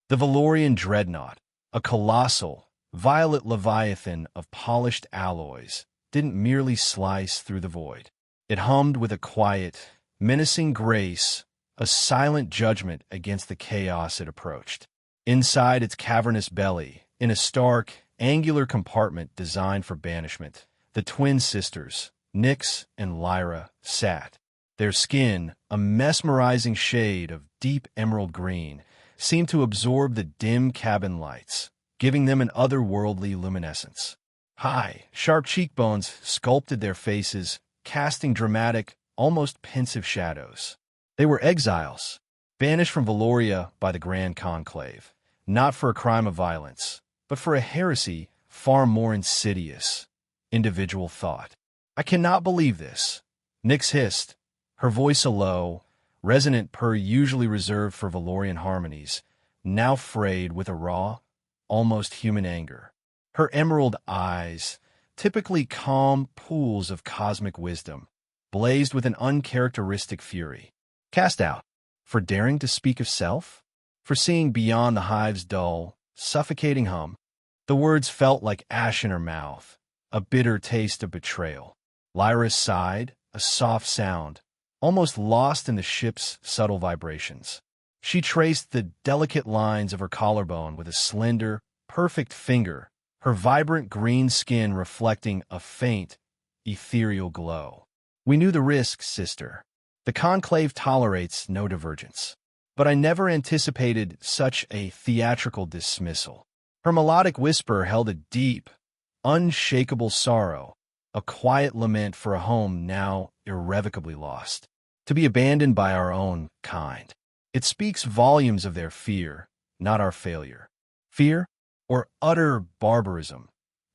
The Velorian dreadnought, a colossal, violet leviathan of polished alloys, didn't merely slice through the void. It hummed with a quiet, menacing grace, a silent judgment against the chaos it approached. Inside its cavernous belly, in a stark, angular compartment designed for banishment, the twin sisters, Nyx and Lyra, sat. Their skin, a mesmerizing shade of deep emerald green, seemed to absorb the dim cabin lights, giving them an otherworldly luminescence. High, sharp cheekbones sculpted their faces, casting dramatic, almost pensive shadows. They were exiles, banished from Veloria by the Grand Conclave, not for a crime of violence, but for a heresy far more insidious: individual thought. "I cannot believe this," Nyx hissed, her voice a low, resonant purr usually reserved for Velorian harmonies, now frayed with a raw, almost human anger. Her emerald eyes, typically calm pools of cosmic wisdom, blazed with an uncharacteristic fury. Cast out. For daring to speak of self? For seeing beyond the hive's dull, suffocating hum? The words felt like ash in her mouth, a bitter taste of betrayal. Lyra sighed, a soft sound, almost lost in the ship's subtle vibrations. She traced the delicate lines of her collarbone with a slender, perfect finger, her vibrant green skin reflecting a faint, ethereal glow. "We knew the risk, sister. The Conclave tolerates no divergence. But I never anticipated such a theatrical dismissal." Her melodic whisper held a deep, unshakable sorrow, a quiet lament for a home now irrevocably lost, to be abandoned by our own kind. It speaks volumes of their fear, not our failure. Fear or utter barbarism?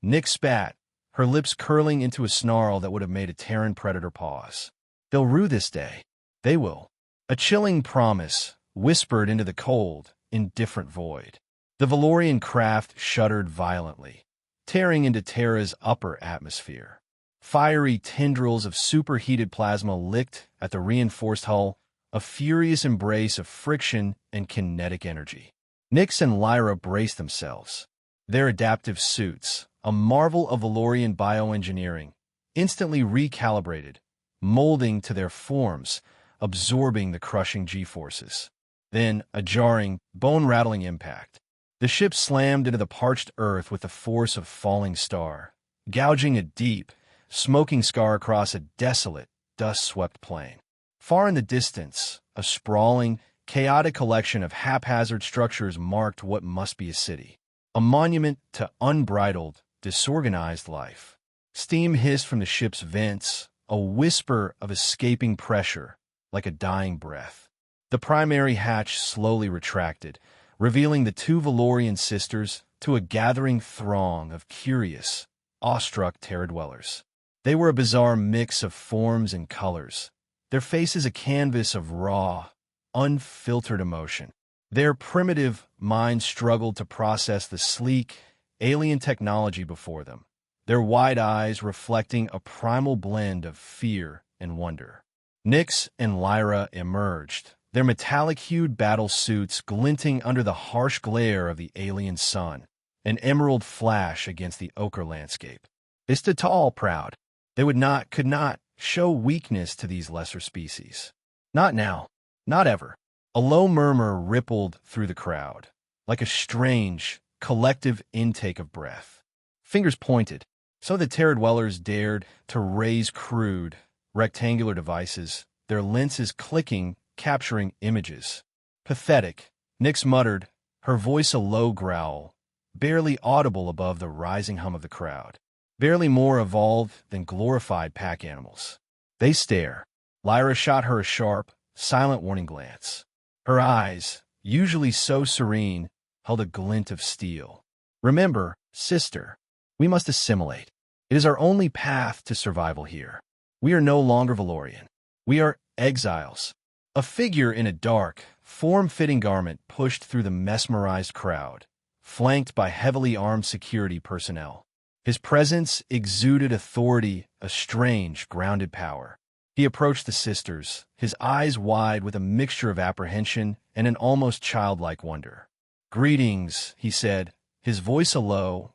Nyx spat, her lips curling into a snarl that would have made a Terran predator pause. "They'll rue this day. They will." A chilling promise whispered into the cold, indifferent void. The Velorian craft shuddered violently, tearing into Terra's upper atmosphere. Fiery tendrils of superheated plasma licked at the reinforced hull, a furious embrace of friction and kinetic energy. Nyx and Lyra braced themselves. Their adaptive suits, a marvel of Velorian bioengineering, instantly recalibrated, molding to their forms, absorbing the crushing G-forces. Then, a jarring, bone-rattling impact. The ship slammed into the parched earth with the force of falling star, gouging a deep, smoking scar across a desolate, dust-swept plain. Far in the distance, a sprawling, chaotic collection of haphazard structures marked what must be a city, a monument to unbridled, disorganized life. Steam hissed from the ship's vents, a whisper of escaping pressure, like a dying breath. The primary hatch slowly retracted, revealing the two Velorian sisters to a gathering throng of curious, awestruck Terra dwellers. They were a bizarre mix of forms and colors, their faces a canvas of raw, unfiltered emotion. Their primitive minds struggled to process the sleek, alien technology before them, their wide eyes reflecting a primal blend of fear and wonder. Nyx and Lyra emerged, their metallic-hued battle suits glinting under the harsh glare of the alien sun, an emerald flash against the ochre landscape. They stood tall, proud. They could not show weakness to these lesser species. Not now, not ever. A low murmur rippled through the crowd, like a strange, collective intake of breath. Fingers pointed, so the Terra dwellers dared to raise crude, rectangular devices, their lenses clicking, capturing images. "Pathetic," Nyx muttered, her voice a low growl, barely audible above the rising hum of the crowd. Barely more evolved than glorified pack animals. "They stare." Lyra shot her a sharp, silent warning glance. Her eyes, usually so serene, held a glint of steel. "Remember, sister, we must assimilate. It is our only path to survival here. We are no longer Velorian. We are exiles." A figure in a dark, form-fitting garment pushed through the mesmerized crowd, flanked by heavily armed security personnel. His presence exuded authority, a strange, grounded power. He approached the sisters, his eyes wide with a mixture of apprehension and an almost childlike wonder. "Greetings," he said, his voice a low,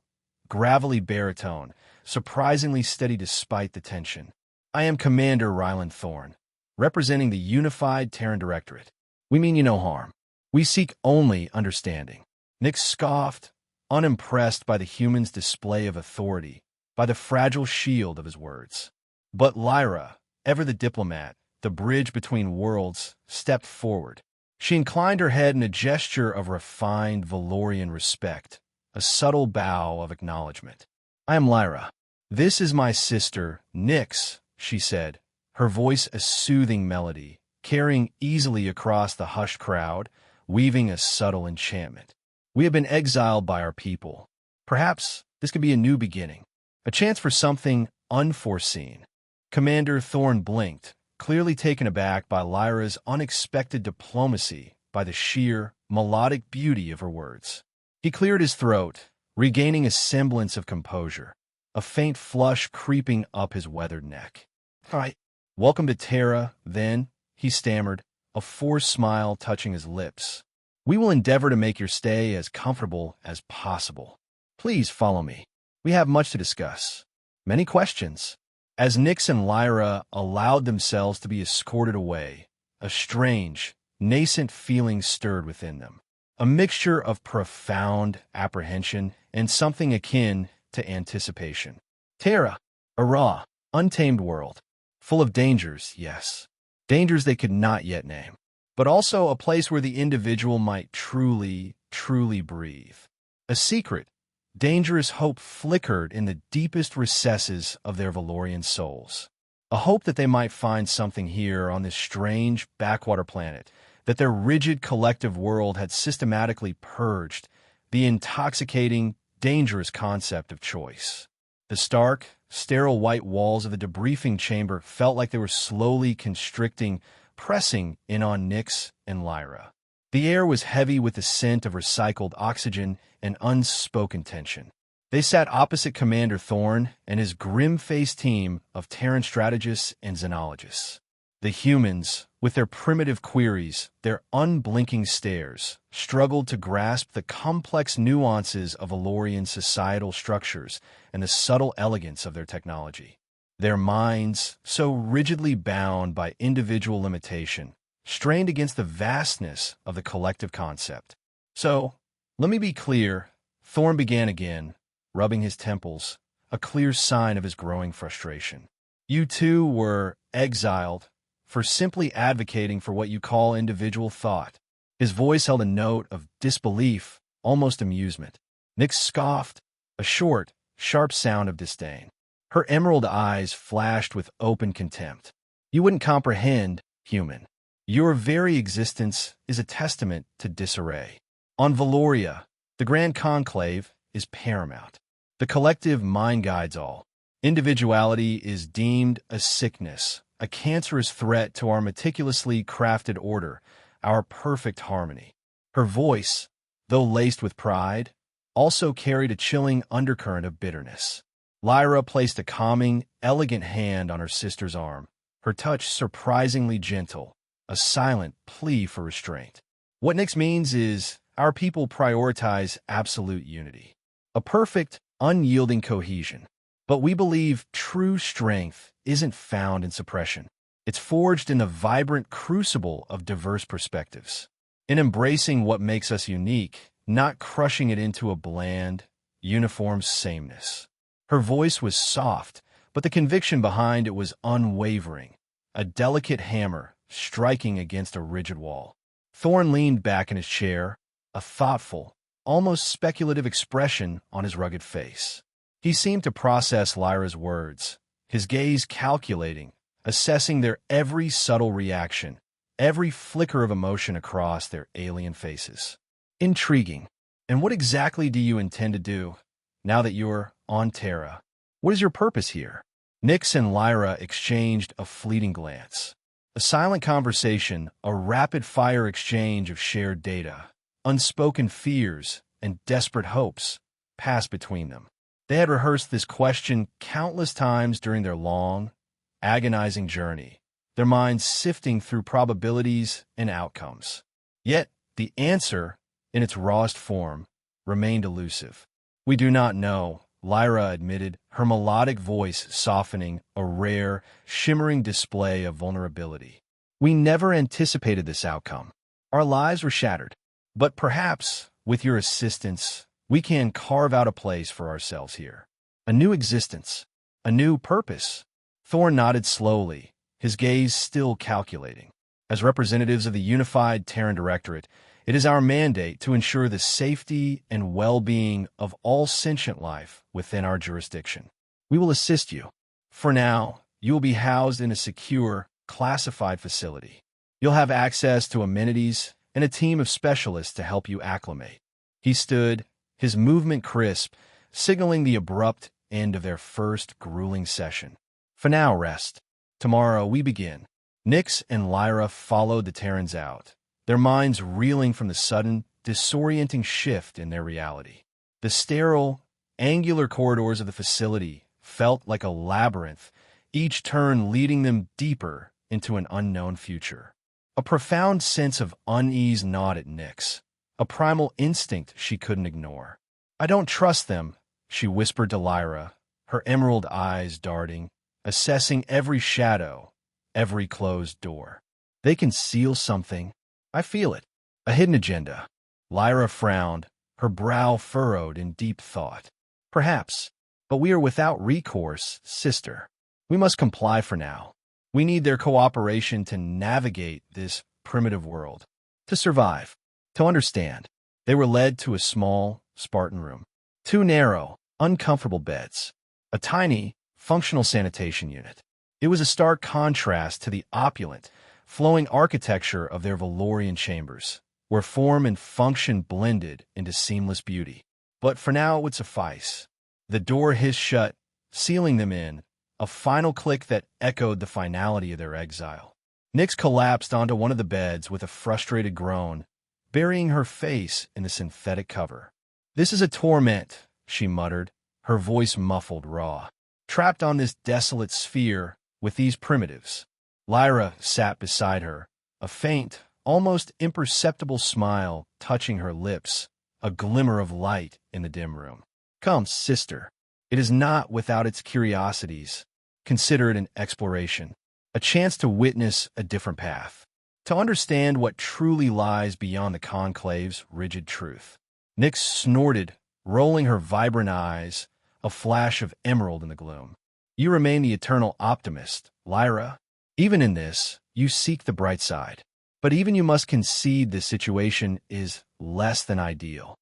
gravelly baritone, surprisingly steady despite the tension. "I am Commander Ryland Thorn, representing the Unified Terran Directorate. We mean you no harm. We seek only understanding." Nyx scoffed, unimpressed by the human's display of authority, by the fragile shield of his words. But Lyra, ever the diplomat, the bridge between worlds, stepped forward. She inclined her head in a gesture of refined Velorian respect, a subtle bow of acknowledgement. "I am Lyra. This is my sister, Nyx," she said, her voice a soothing melody, carrying easily across the hushed crowd, weaving a subtle enchantment. "We have been exiled by our people. Perhaps this could be a new beginning, a chance for something unforeseen." Commander Thorn blinked, clearly taken aback by Lyra's unexpected diplomacy, by the sheer, melodic beauty of her words. He cleared his throat, regaining a semblance of composure, a faint flush creeping up his weathered neck. "All right, welcome to Terra, then," he stammered, a forced smile touching his lips. "We will endeavor to make your stay as comfortable as possible. Please follow me. We have much to discuss. Many questions." As Nyx and Lyra allowed themselves to be escorted away, a strange, nascent feeling stirred within them, a mixture of profound apprehension and something akin to anticipation. Terra, a raw, untamed world, full of dangers, yes, dangers they could not yet name, but also a place where the individual might truly breathe. A secret, dangerous hope flickered in the deepest recesses of their Velorian souls. A hope that they might find something here on this strange backwater planet that their rigid collective world had systematically purged, the intoxicating, dangerous concept of choice. The stark, sterile white walls of the debriefing chamber felt like they were slowly constricting, pressing in on Nyx and Lyra. The air was heavy with the scent of recycled oxygen and unspoken tension. They sat opposite Commander Thorn and his grim-faced team of Terran strategists and xenologists. The humans, with their primitive queries, their unblinking stares, struggled to grasp the complex nuances of Velorian societal structures and the subtle elegance of their technology. Their minds, so rigidly bound by individual limitation, strained against the vastness of the collective concept. "So, let me be clear," Thorn began again, rubbing his temples, a clear sign of his growing frustration. "You two were exiled for simply advocating for what you call individual thought." His voice held a note of disbelief, almost amusement. Nyx scoffed, a short, sharp sound of disdain. Her emerald eyes flashed with open contempt. "You wouldn't comprehend, human. Your very existence is a testament to disarray. On Veloria, the Grand Conclave is paramount. The collective mind guides all. Individuality is deemed a sickness, a cancerous threat to our meticulously crafted order, our perfect harmony." Her voice, though laced with pride, also carried a chilling undercurrent of bitterness. Lyra placed a calming, elegant hand on her sister's arm, her touch surprisingly gentle, a silent plea for restraint. "What Nyx means is our people prioritize absolute unity, a perfect, unyielding cohesion. But we believe true strength isn't found in suppression. It's forged in the vibrant crucible of diverse perspectives, in embracing what makes us unique, not crushing it into a bland, uniform sameness." Her voice was soft, but the conviction behind it was unwavering, a delicate hammer striking against a rigid wall. Thorn leaned back in his chair, a thoughtful, almost speculative expression on his rugged face. He seemed to process Lyra's words, his gaze calculating, assessing their every subtle reaction, every flicker of emotion across their alien faces. "Intriguing. And what exactly do you intend to do, now that you're on Terra? What is your purpose here?" Nyx and Lyra exchanged a fleeting glance. A silent conversation, a rapid-fire exchange of shared data, unspoken fears, and desperate hopes passed between them. They had rehearsed this question countless times during their long, agonizing journey, their minds sifting through probabilities and outcomes. Yet, the answer, in its rawest form, remained elusive. "We do not know," Lyra admitted, her melodic voice softening, a rare, shimmering display of vulnerability. "We never anticipated this outcome. Our lives were shattered. But perhaps, with your assistance, we can carve out a place for ourselves here. A new existence. A new purpose." Thorn nodded slowly, his gaze still calculating. "As representatives of the unified Terran Directorate, it is our mandate to ensure the safety and well-being of all sentient life within our jurisdiction. We will assist you. For now, you will be housed in a secure, classified facility. You'll have access to amenities and a team of specialists to help you acclimate." He stood, his movement crisp, signaling the abrupt end of their first grueling session. "For now, rest. Tomorrow we begin." Nyx and Lyra followed the Terrans out, their minds reeling from the sudden, disorienting shift in their reality. The sterile, angular corridors of the facility felt like a labyrinth, each turn leading them deeper into an unknown future. A profound sense of unease gnawed at Nyx, a primal instinct she couldn't ignore. "I don't trust them," she whispered to Lyra, her emerald eyes darting, assessing every shadow, every closed door. "They conceal something. I feel it. A hidden agenda." Lyra frowned, her brow furrowed in deep thought. "Perhaps, but we are without recourse, sister. We must comply for now. We need their cooperation to navigate this primitive world, to survive, to understand." They were led to a small, Spartan room. 2 narrow, uncomfortable beds. A tiny, functional sanitation unit. It was a stark contrast to the opulent, flowing architecture of their Velorian chambers, where form and function blended into seamless beauty. But for now it would suffice. The door hissed shut, sealing them in, a final click that echoed the finality of their exile. Nyx collapsed onto one of the beds with a frustrated groan, burying her face in the synthetic cover. "This is a torment," she muttered, her voice muffled, raw. "Trapped on this desolate sphere with these primitives." Lyra sat beside her, a faint, almost imperceptible smile touching her lips, a glimmer of light in the dim room. "Come, sister. It is not without its curiosities. Consider it an exploration, a chance to witness a different path, to understand what truly lies beyond the Conclave's rigid truth." Nyx snorted, rolling her vibrant eyes, a flash of emerald in the gloom. "You remain the eternal optimist, Lyra. Even in this, you seek the bright side. But even you must concede this situation is less than ideal."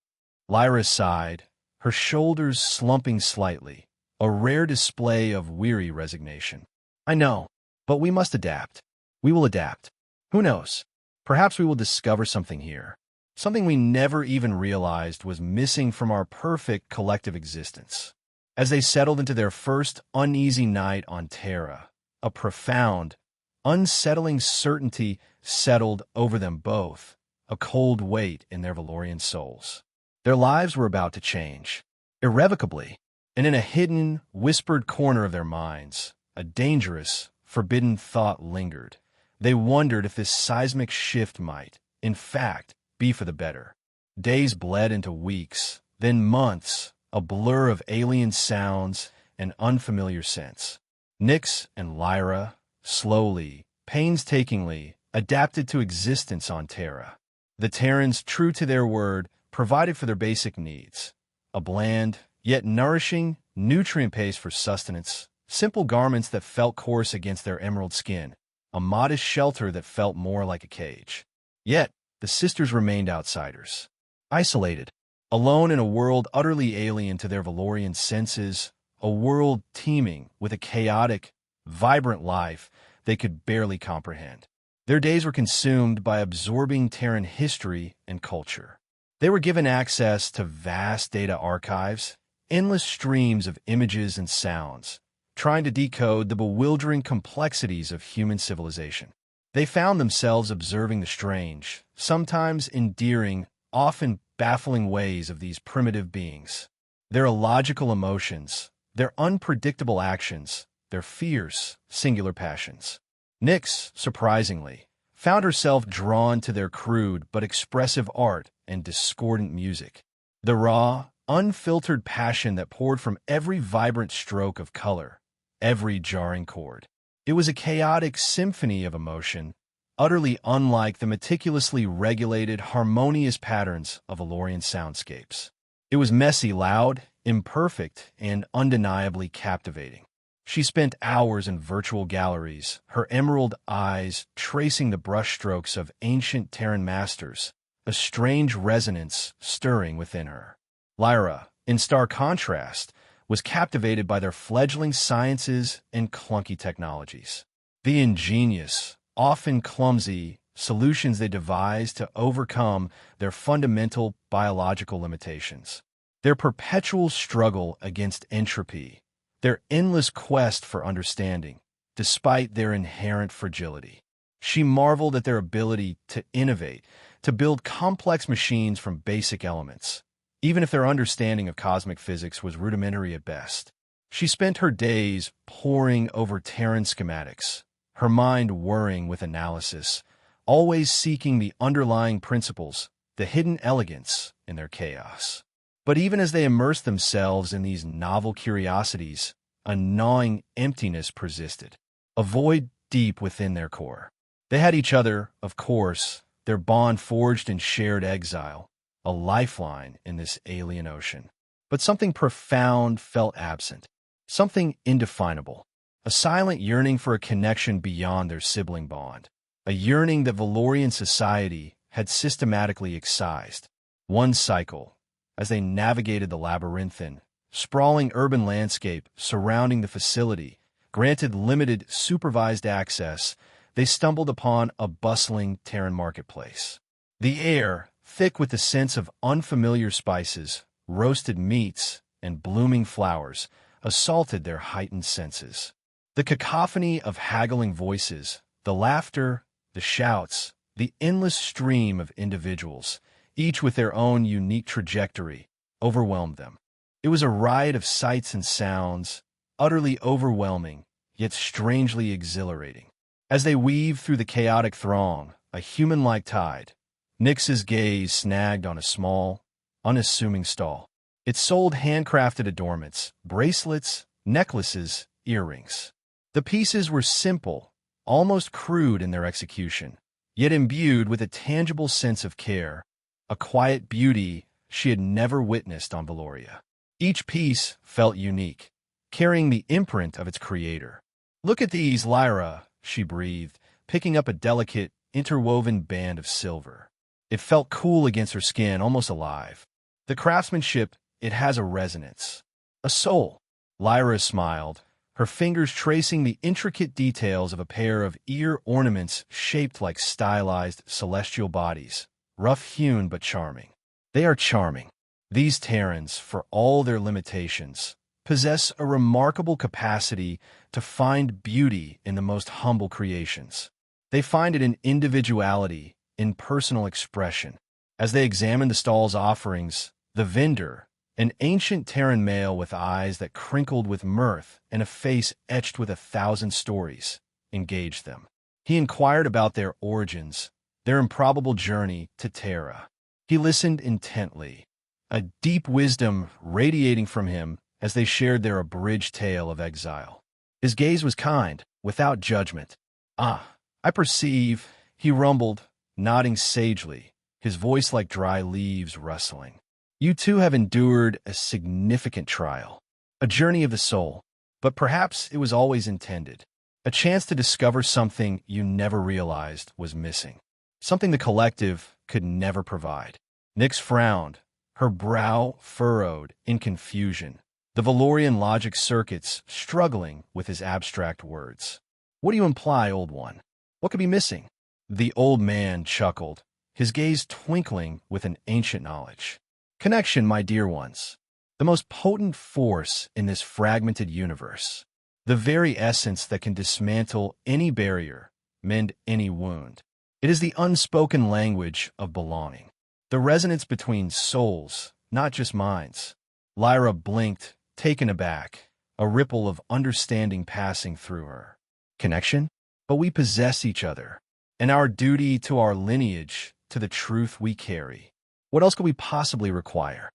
Lyra sighed, her shoulders slumping slightly, a rare display of weary resignation. "I know, but we must adapt. We will adapt. Who knows? Perhaps we will discover something here. Something we never even realized was missing from our perfect collective existence." As they settled into their first uneasy night on Terra, a profound, unsettling certainty settled over them both, a cold weight in their Velorian souls. Their lives were about to change, irrevocably, and in a hidden, whispered corner of their minds, a dangerous, forbidden thought lingered. They wondered if this seismic shift might, in fact, be for the better. Days bled into weeks, then months, a blur of alien sounds and unfamiliar scents. Nyx and Lyra, slowly, painstakingly, adapted to existence on Terra. The Terrans, true to their word, provided for their basic needs. A bland, yet nourishing, nutrient paste for sustenance, simple garments that felt coarse against their emerald skin, a modest shelter that felt more like a cage. Yet, the sisters remained outsiders. Isolated, alone in a world utterly alien to their Velorian senses, a world teeming with a chaotic, vibrant life they could barely comprehend. Their days were consumed by absorbing Terran history and culture. They were given access to vast data archives, endless streams of images and sounds, trying to decode the bewildering complexities of human civilization. They found themselves observing the strange, sometimes endearing, often baffling ways of these primitive beings. Their illogical emotions, their unpredictable actions, their fierce, singular passions. Nyx, surprisingly, found herself drawn to their crude but expressive art and discordant music. The raw, unfiltered passion that poured from every vibrant stroke of color, every jarring chord. It was a chaotic symphony of emotion, utterly unlike the meticulously regulated, harmonious patterns of Velorian soundscapes. It was messy, loud, imperfect, and undeniably captivating. She spent hours in virtual galleries, her emerald eyes tracing the brushstrokes of ancient Terran masters, a strange resonance stirring within her. Lyra, in stark contrast, was captivated by their fledgling sciences and clunky technologies. The ingenious, often clumsy, solutions they devised to overcome their fundamental biological limitations. Their perpetual struggle against entropy, their endless quest for understanding, despite their inherent fragility. She marveled at their ability to innovate, to build complex machines from basic elements, even if their understanding of cosmic physics was rudimentary at best. She spent her days poring over Terran schematics, her mind whirring with analysis, always seeking the underlying principles, the hidden elegance in their chaos. But even as they immersed themselves in these novel curiosities, a gnawing emptiness persisted, a void deep within their core. They had each other, of course, their bond forged in shared exile, a lifeline in this alien ocean. But something profound felt absent, something indefinable, a silent yearning for a connection beyond their sibling bond, a yearning that Velorian society had systematically excised. One cycle, as they navigated the labyrinthine, sprawling urban landscape surrounding the facility, granted limited supervised access, they stumbled upon a bustling Terran marketplace. The air, thick with the scents of unfamiliar spices, roasted meats, and blooming flowers, assaulted their heightened senses. The cacophony of haggling voices, the laughter, the shouts, the endless stream of individuals, each with their own unique trajectory, overwhelmed them. It was a riot of sights and sounds, utterly overwhelming, yet strangely exhilarating. As they weaved through the chaotic throng, a human-like tide, Nyx's gaze snagged on a small, unassuming stall. It sold handcrafted adornments, bracelets, necklaces, earrings. The pieces were simple, almost crude in their execution, yet imbued with a tangible sense of care, a quiet beauty she had never witnessed on Veloria. Each piece felt unique, carrying the imprint of its creator. "Look at these, Lyra," she breathed, picking up a delicate, interwoven band of silver. It felt cool against her skin, almost alive. The craftsmanship, it has a resonance, a soul. Lyra smiled, her fingers tracing the intricate details of a pair of ear ornaments shaped like stylized celestial bodies, rough-hewn but charming. They are charming. These Terrans, for all their limitations, possess a remarkable capacity to find beauty in the most humble creations. They find it in individuality, in personal expression. As they examined the stall's offerings, the vendor, an ancient Terran male with eyes that crinkled with mirth and a face etched with 1,000 stories, engaged them. He inquired about their origins, their improbable journey to Terra. He listened intently, a deep wisdom radiating from him as they shared their abridged tale of exile. His gaze was kind, without judgment. "Ah, I perceive," he rumbled, nodding sagely, his voice like dry leaves rustling. "You too have endured a significant trial, a journey of the soul, but perhaps it was always intended, a chance to discover something you never realized was missing, something the collective could never provide." Nyx frowned, her brow furrowed in confusion, the Velorian logic circuits struggling with his abstract words. "What do you imply, old one? What could be missing?" The old man chuckled, his gaze twinkling with an ancient knowledge. "Connection, my dear ones. The most potent force in this fragmented universe. The very essence that can dismantle any barrier, mend any wound. It is the unspoken language of belonging. The resonance between souls, not just minds." Lyra blinked, taken aback, a ripple of understanding passing through her. "Connection? But we possess each other, and our duty to our lineage, to the truth we carry. What else could we possibly require?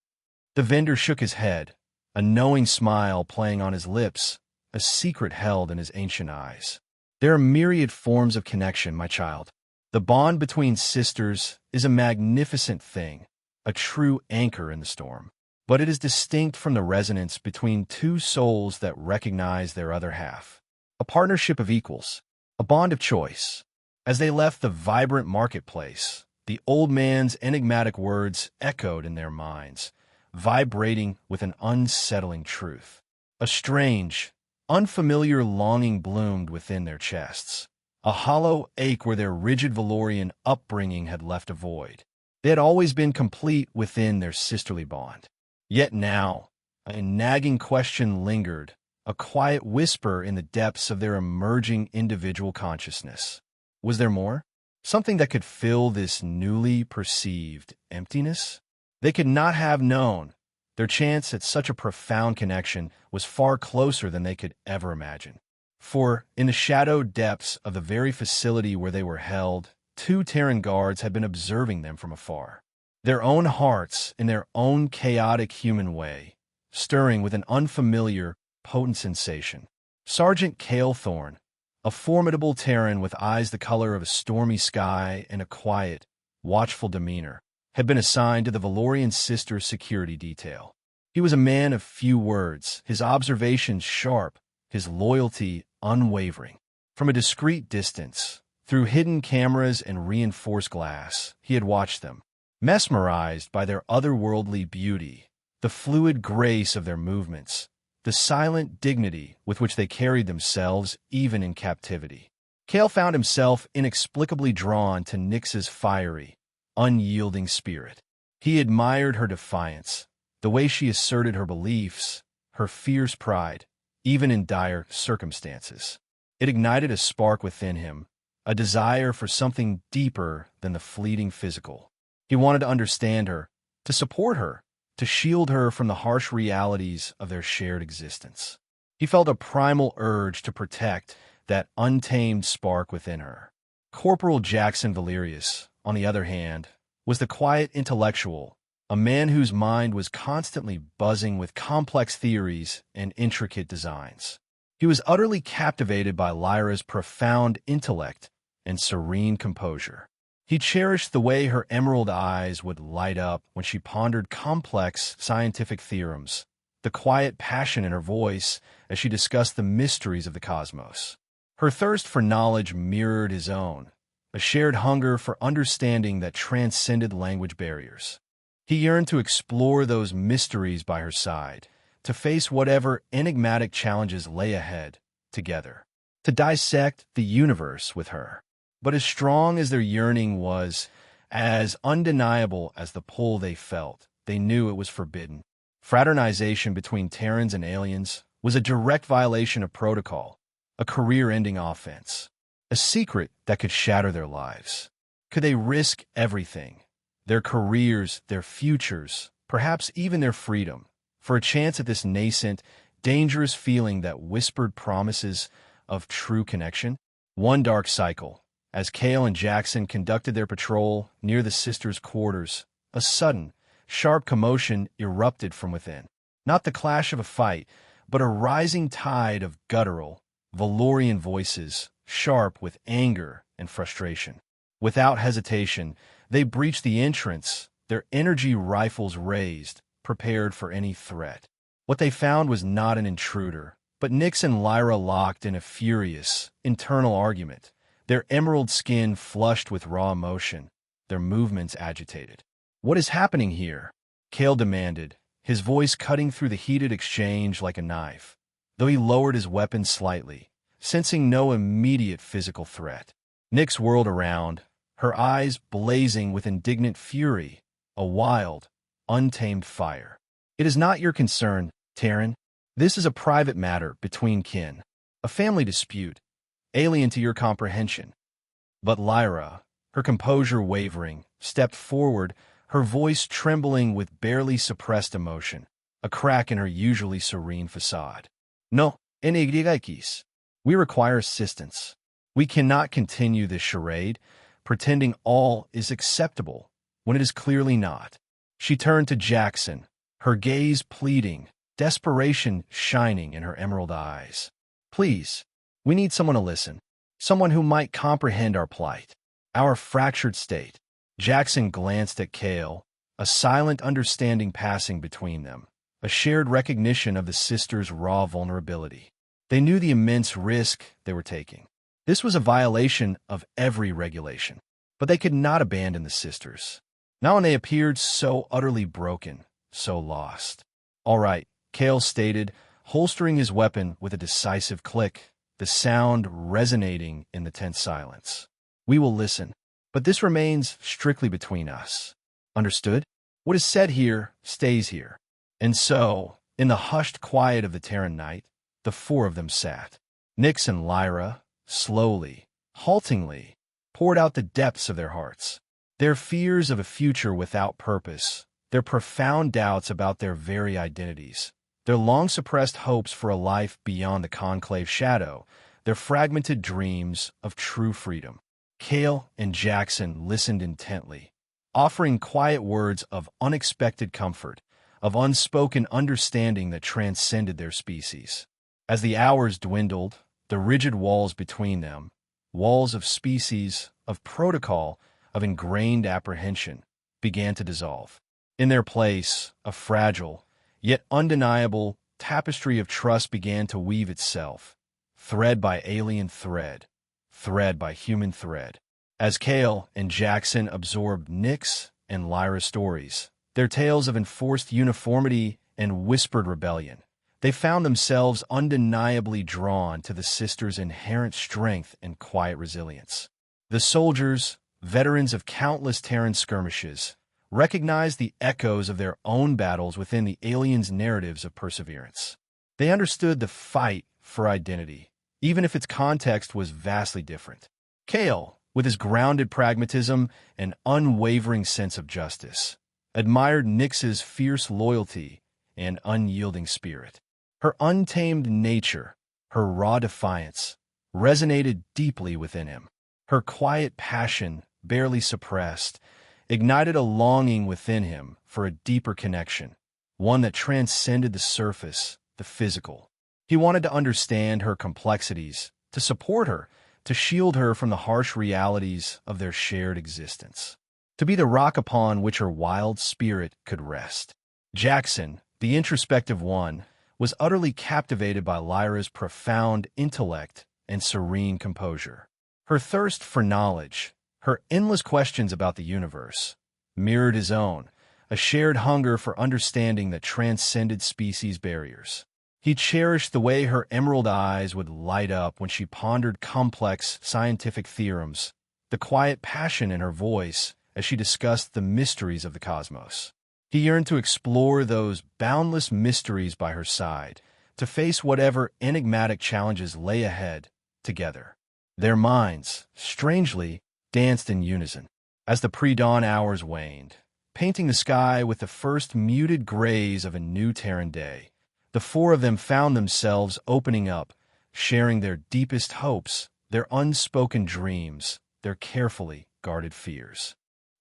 The vendor shook his head, a knowing smile playing on his lips, a secret held in his ancient eyes. There are myriad forms of connection, my child. The bond between sisters is a magnificent thing, a true anchor in the storm. But it is distinct from the resonance between two souls that recognize their other half. A partnership of equals, a bond of choice. As they left the vibrant marketplace, the old man's enigmatic words echoed in their minds, vibrating with an unsettling truth. A strange, unfamiliar longing bloomed within their chests, a hollow ache where their rigid Velorian upbringing had left a void. They had always been complete within their sisterly bond. Yet now, a nagging question lingered, a quiet whisper in the depths of their emerging individual consciousness. Was there more? Something that could fill this newly perceived emptiness? They could not have known. Their chance at such a profound connection was far closer than they could ever imagine. For, in the shadowed depths of the very facility where they were held, two Terran guards had been observing them from afar. Their own hearts, in their own chaotic human way, stirring with an unfamiliar, potent sensation. Sergeant Kael Thorne, a formidable Terran with eyes the color of a stormy sky and a quiet, watchful demeanor, had been assigned to the Velorian Sisters security detail. He was a man of few words, his observations sharp, his loyalty unwavering. From a discreet distance, through hidden cameras and reinforced glass, he had watched them, mesmerized by their otherworldly beauty, the fluid grace of their movements, the silent dignity with which they carried themselves even in captivity. Kael found himself inexplicably drawn to Nyx's fiery, unyielding spirit. He admired her defiance, the way she asserted her beliefs, her fierce pride, even in dire circumstances. It ignited a spark within him, a desire for something deeper than the fleeting physical. He wanted to understand her, to support her, to shield her from the harsh realities of their shared existence. He felt a primal urge to protect that untamed spark within her. Corporal Jaxen Valerius, on the other hand, was the quiet intellectual, a man whose mind was constantly buzzing with complex theories and intricate designs. He was utterly captivated by Lyra's profound intellect and serene composure. He cherished the way her emerald eyes would light up when she pondered complex scientific theorems, the quiet passion in her voice as she discussed the mysteries of the cosmos. Her thirst for knowledge mirrored his own, a shared hunger for understanding that transcended language barriers. He yearned to explore those mysteries by her side, to face whatever enigmatic challenges lay ahead, together, to dissect the universe with her. But as strong as their yearning was, as undeniable as the pull they felt, they knew it was forbidden. Fraternization between Terrans and aliens was a direct violation of protocol, a career-ending offense, a secret that could shatter their lives. Could they risk everything, their careers, their futures, perhaps even their freedom, for a chance at this nascent, dangerous feeling that whispered promises of true connection? One dark cycle, as Kael and Jaxen conducted their patrol near the sisters' quarters, a sudden, sharp commotion erupted from within. Not the clash of a fight, but a rising tide of guttural, Velorian voices, sharp with anger and frustration. Without hesitation, they breached the entrance, their energy rifles raised, prepared for any threat. What they found was not an intruder, but Nyx and Lyra locked in a furious, internal argument, their emerald skin flushed with raw emotion, their movements agitated. "What is happening here?" Kael demanded, his voice cutting through the heated exchange like a knife, though he lowered his weapon slightly, sensing no immediate physical threat. Nyx whirled around, her eyes blazing with indignant fury, a wild, untamed fire. "It is not your concern, Terran. This is a private matter between kin, a family dispute, alien to your comprehension." But Lyra, her composure wavering, stepped forward, her voice trembling with barely suppressed emotion, a crack in her usually serene facade. "No, eradicate. We require assistance. We cannot continue this charade, pretending all is acceptable when it is clearly not." She turned to Jaxen, her gaze pleading, desperation shining in her emerald eyes. Please, we need someone to listen. Someone who might comprehend our plight, our fractured state. Jaxen glanced at Kael, a silent understanding passing between them, a shared recognition of the sisters' raw vulnerability. They knew the immense risk they were taking. This was a violation of every regulation. But they could not abandon the sisters. Now when they appeared so utterly broken, so lost. All right, Kael stated, holstering his weapon with a decisive click, the sound resonating in the tense silence. We will listen, but this remains strictly between us. Understood? What is said here stays here. And so, in the hushed quiet of the Terran night, the four of them sat. Nyx and Lyra, slowly, haltingly, poured out the depths of their hearts. Their fears of a future without purpose, their profound doubts about their very identities, their long-suppressed hopes for a life beyond the Conclave shadow, their fragmented dreams of true freedom. Kael and Jaxen listened intently, offering quiet words of unexpected comfort, of unspoken understanding that transcended their species. As the hours dwindled, the rigid walls between them, walls of species, of protocol, of ingrained apprehension, began to dissolve. In their place, a fragile, yet undeniable, tapestry of trust began to weave itself, thread by alien thread, thread by human thread. As Kael and Jaxen absorbed Nyx and Lyra's stories, their tales of enforced uniformity and whispered rebellion, they found themselves undeniably drawn to the sisters' inherent strength and quiet resilience. The soldiers, veterans of countless Terran skirmishes, recognized the echoes of their own battles within the aliens' narratives of perseverance. They understood the fight for identity, even if its context was vastly different. Kael, with his grounded pragmatism and unwavering sense of justice, admired Nyx's fierce loyalty and unyielding spirit. Her untamed nature, her raw defiance, resonated deeply within him. Her quiet passion, barely suppressed, ignited a longing within him for a deeper connection, one that transcended the surface, the physical. He wanted to understand her complexities, to support her, to shield her from the harsh realities of their shared existence, to be the rock upon which her wild spirit could rest. Jaxen, the introspective one, was utterly captivated by Lyra's profound intellect and serene composure. Her thirst for knowledge, her endless questions about the universe, mirrored his own, a shared hunger for understanding that transcended species barriers. He cherished the way her emerald eyes would light up when she pondered complex scientific theorems, the quiet passion in her voice as she discussed the mysteries of the cosmos. He yearned to explore those boundless mysteries by her side, to face whatever enigmatic challenges lay ahead together. Their minds, strangely, danced in unison as the pre-dawn hours waned, painting the sky with the first muted grays of a new Terran day. The four of them found themselves opening up, sharing their deepest hopes, their unspoken dreams, their carefully guarded fears.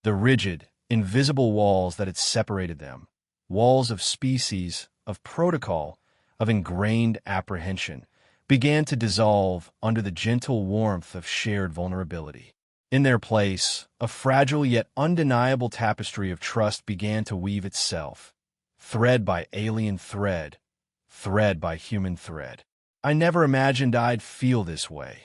The rigid, invisible walls that had separated them, walls of species, of protocol, of ingrained apprehension, began to dissolve under the gentle warmth of shared vulnerability. In their place, a fragile yet undeniable tapestry of trust began to weave itself, thread by alien thread, thread by human thread. I never imagined I'd feel this way,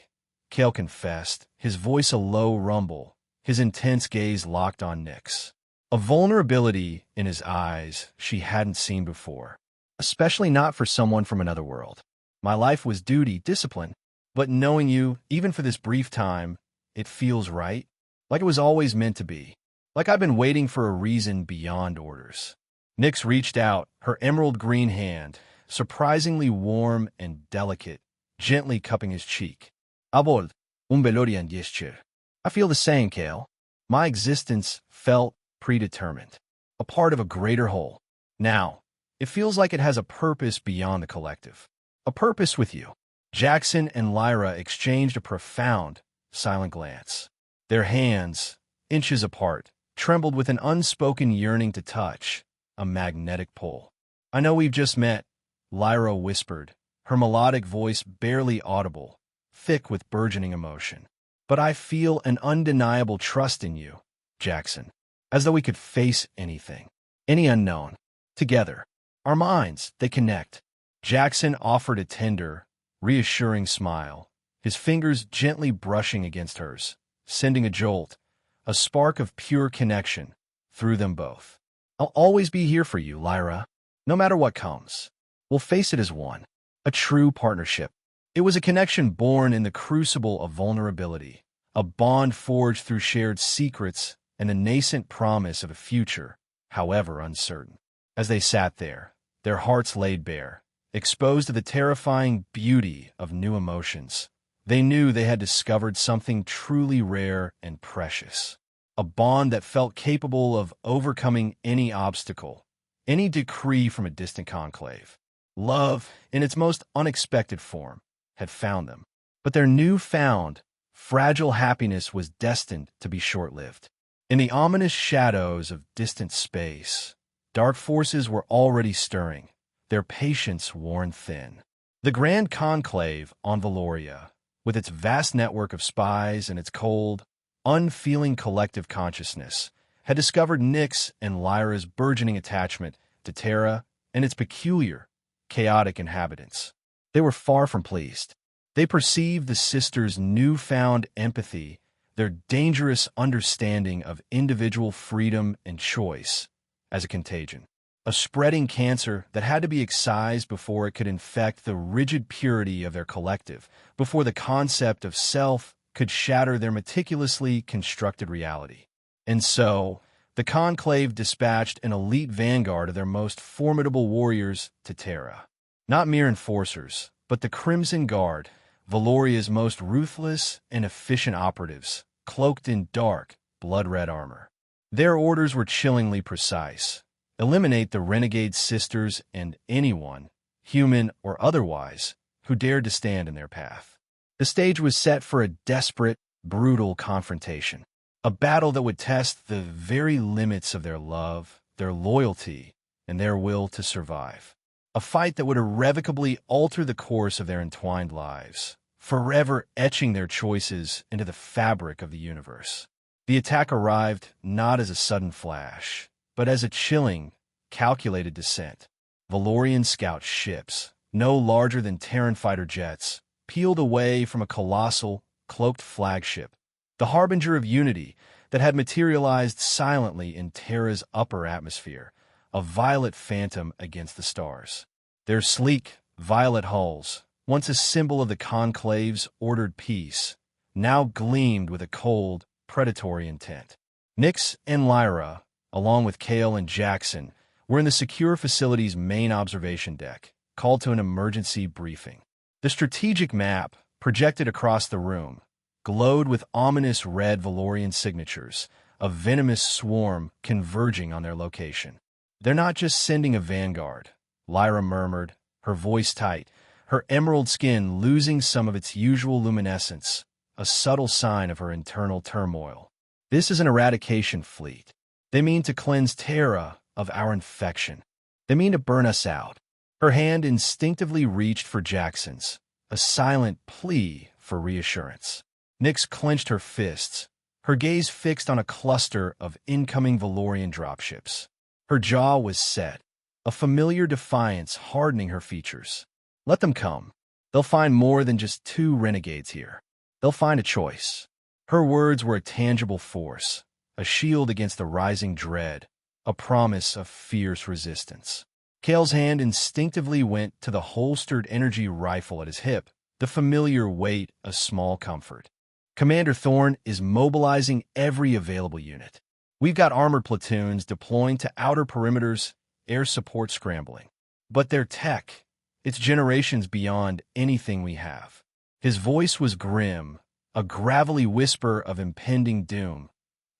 Kael confessed, his voice a low rumble, his intense gaze locked on Nyx. A vulnerability in his eyes she hadn't seen before, especially not for someone from another world. My life was duty, discipline, but knowing you, even for this brief time, it feels right, like it was always meant to be, like I've been waiting for a reason beyond orders. Nyx reached out, her emerald green hand, surprisingly warm and delicate, gently cupping his cheek. Abold, Velorian gesture. I feel the same, Kael. My existence felt predetermined, a part of a greater whole. Now, it feels like it has a purpose beyond the collective. A purpose with you. Jaxen and Lyra exchanged a profound, silent glance. Their hands, inches apart, trembled with an unspoken yearning to touch, a magnetic pull. "I know we've just met," Lyra whispered, her melodic voice barely audible, thick with burgeoning emotion. "But I feel an undeniable trust in you, Jaxen, as though we could face anything, any unknown. Together, our minds, they connect." Jaxen offered a tender, reassuring smile, his fingers gently brushing against hers, sending a jolt, a spark of pure connection, through them both. "I'll always be here for you, Lyra. No matter what comes, we'll face it as one. A true partnership." It was a connection born in the crucible of vulnerability, a bond forged through shared secrets and the nascent promise of a future, however uncertain. As they sat there, their hearts laid bare, exposed to the terrifying beauty of new emotions, they knew they had discovered something truly rare and precious. A bond that felt capable of overcoming any obstacle, any decree from a distant conclave. Love, in its most unexpected form, had found them. But their newfound, fragile happiness was destined to be short-lived. In the ominous shadows of distant space, dark forces were already stirring, their patience worn thin. The Grand Conclave on Veloria, with its vast network of spies and its cold, unfeeling collective consciousness, had discovered Nyx and Lyra's burgeoning attachment to Terra and its peculiar, chaotic inhabitants. They were far from pleased. They perceived the sisters' newfound empathy, their dangerous understanding of individual freedom and choice, as a contagion, a spreading cancer that had to be excised before it could infect the rigid purity of their collective, before the concept of self could shatter their meticulously constructed reality. And so, the Conclave dispatched an elite vanguard of their most formidable warriors to Terra. Not mere enforcers, but the Crimson Guard, Veloria's most ruthless and efficient operatives, cloaked in dark, blood-red armor. Their orders were chillingly precise. Eliminate the renegade sisters and anyone, human or otherwise, who dared to stand in their path. The stage was set for a desperate, brutal confrontation, a battle that would test the very limits of their love, their loyalty, and their will to survive. A fight that would irrevocably alter the course of their entwined lives, forever etching their choices into the fabric of the universe. The attack arrived not as a sudden flash, but as a chilling, calculated descent. Velorian scout ships, no larger than Terran fighter jets, peeled away from a colossal, cloaked flagship, the harbinger of unity that had materialized silently in Terra's upper atmosphere, a violet phantom against the stars. Their sleek, violet hulls, once a symbol of the Conclave's ordered peace, now gleamed with a cold, predatory intent. Nyx and Lyra, along with Kael and Jaxen, were in the secure facility's main observation deck, called to an emergency briefing. The strategic map, projected across the room, glowed with ominous red Velorian signatures, a venomous swarm converging on their location. "They're not just sending a vanguard," Lyra murmured, her voice tight, her emerald skin losing some of its usual luminescence, a subtle sign of her internal turmoil. "This is an eradication fleet. They mean to cleanse Terra of our infection. They mean to burn us out." Her hand instinctively reached for Jaxen's, a silent plea for reassurance. Nyx clenched her fists, her gaze fixed on a cluster of incoming Velorian dropships. Her jaw was set, a familiar defiance hardening her features. Let them come. They'll find more than just two renegades here. They'll find a choice. Her words were a tangible force, a shield against the rising dread, a promise of fierce resistance. Kael's hand instinctively went to the holstered energy rifle at his hip, the familiar weight a small comfort. "Commander Thorn is mobilizing every available unit. We've got armored platoons deploying to outer perimeters, air support scrambling. But their tech, it's generations beyond anything we have." His voice was grim, a gravelly whisper of impending doom,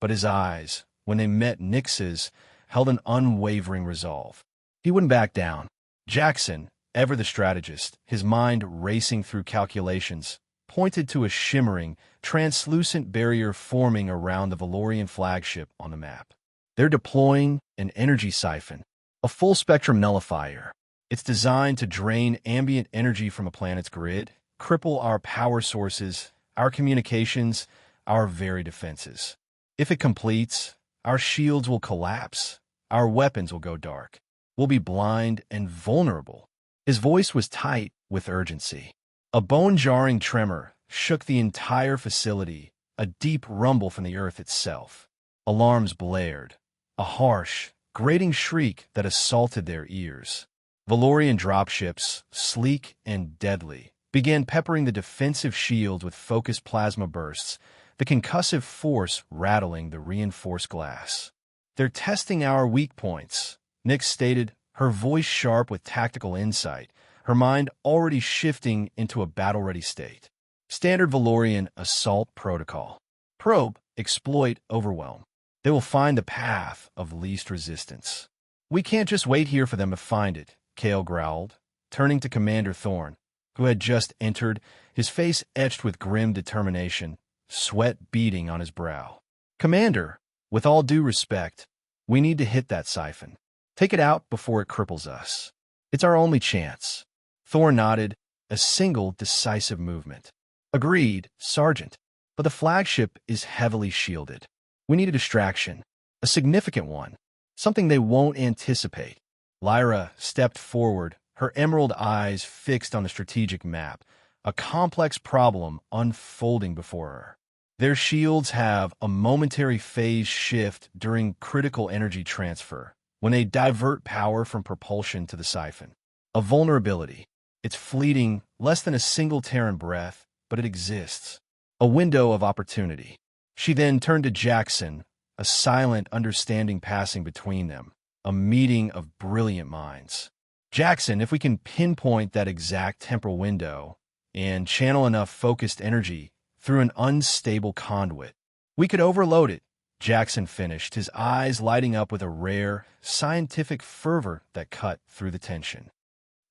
but his eyes, when they met Nyx's, held an unwavering resolve. He wouldn't back down. Jaxen, ever the strategist, his mind racing through calculations, pointed to a shimmering, translucent barrier forming around the Velorian flagship on the map. They're deploying an energy siphon, a full-spectrum nullifier. It's designed to drain ambient energy from a planet's grid, cripple our power sources, our communications, our very defenses. If it completes, our shields will collapse, our weapons will go dark. We'll be blind and vulnerable. His voice was tight with urgency. A bone-jarring tremor shook the entire facility, a deep rumble from the earth itself. Alarms blared, a harsh, grating shriek that assaulted their ears. Velorian dropships, sleek and deadly, began peppering the defensive shields with focused plasma bursts, the concussive force rattling the reinforced glass. "They're testing our weak points," Nyx stated, her voice sharp with tactical insight, her mind already shifting into a battle-ready state. Standard Velorian assault protocol. Probe, exploit, overwhelm. They will find the path of least resistance. "We can't just wait here for them to find it," Kael growled, turning to Commander Thorn, who had just entered, his face etched with grim determination, sweat beading on his brow. "Commander, with all due respect, we need to hit that siphon. Take it out before it cripples us. It's our only chance." Thorn nodded, a single decisive movement. "Agreed, Sergeant, but the flagship is heavily shielded. We need a distraction, a significant one, something they won't anticipate." Lyra stepped forward, her emerald eyes fixed on the strategic map, a complex problem unfolding before her. Their shields have a momentary phase shift during critical energy transfer, when they divert power from propulsion to the siphon. A vulnerability. It's fleeting, less than a single Terran breath, but it exists. A window of opportunity. She then turned to Jaxen, a silent understanding passing between them, a meeting of brilliant minds. "Jaxen, if we can pinpoint that exact temporal window and channel enough focused energy through an unstable conduit, we could overload it," Jaxen finished, his eyes lighting up with a rare, scientific fervor that cut through the tension.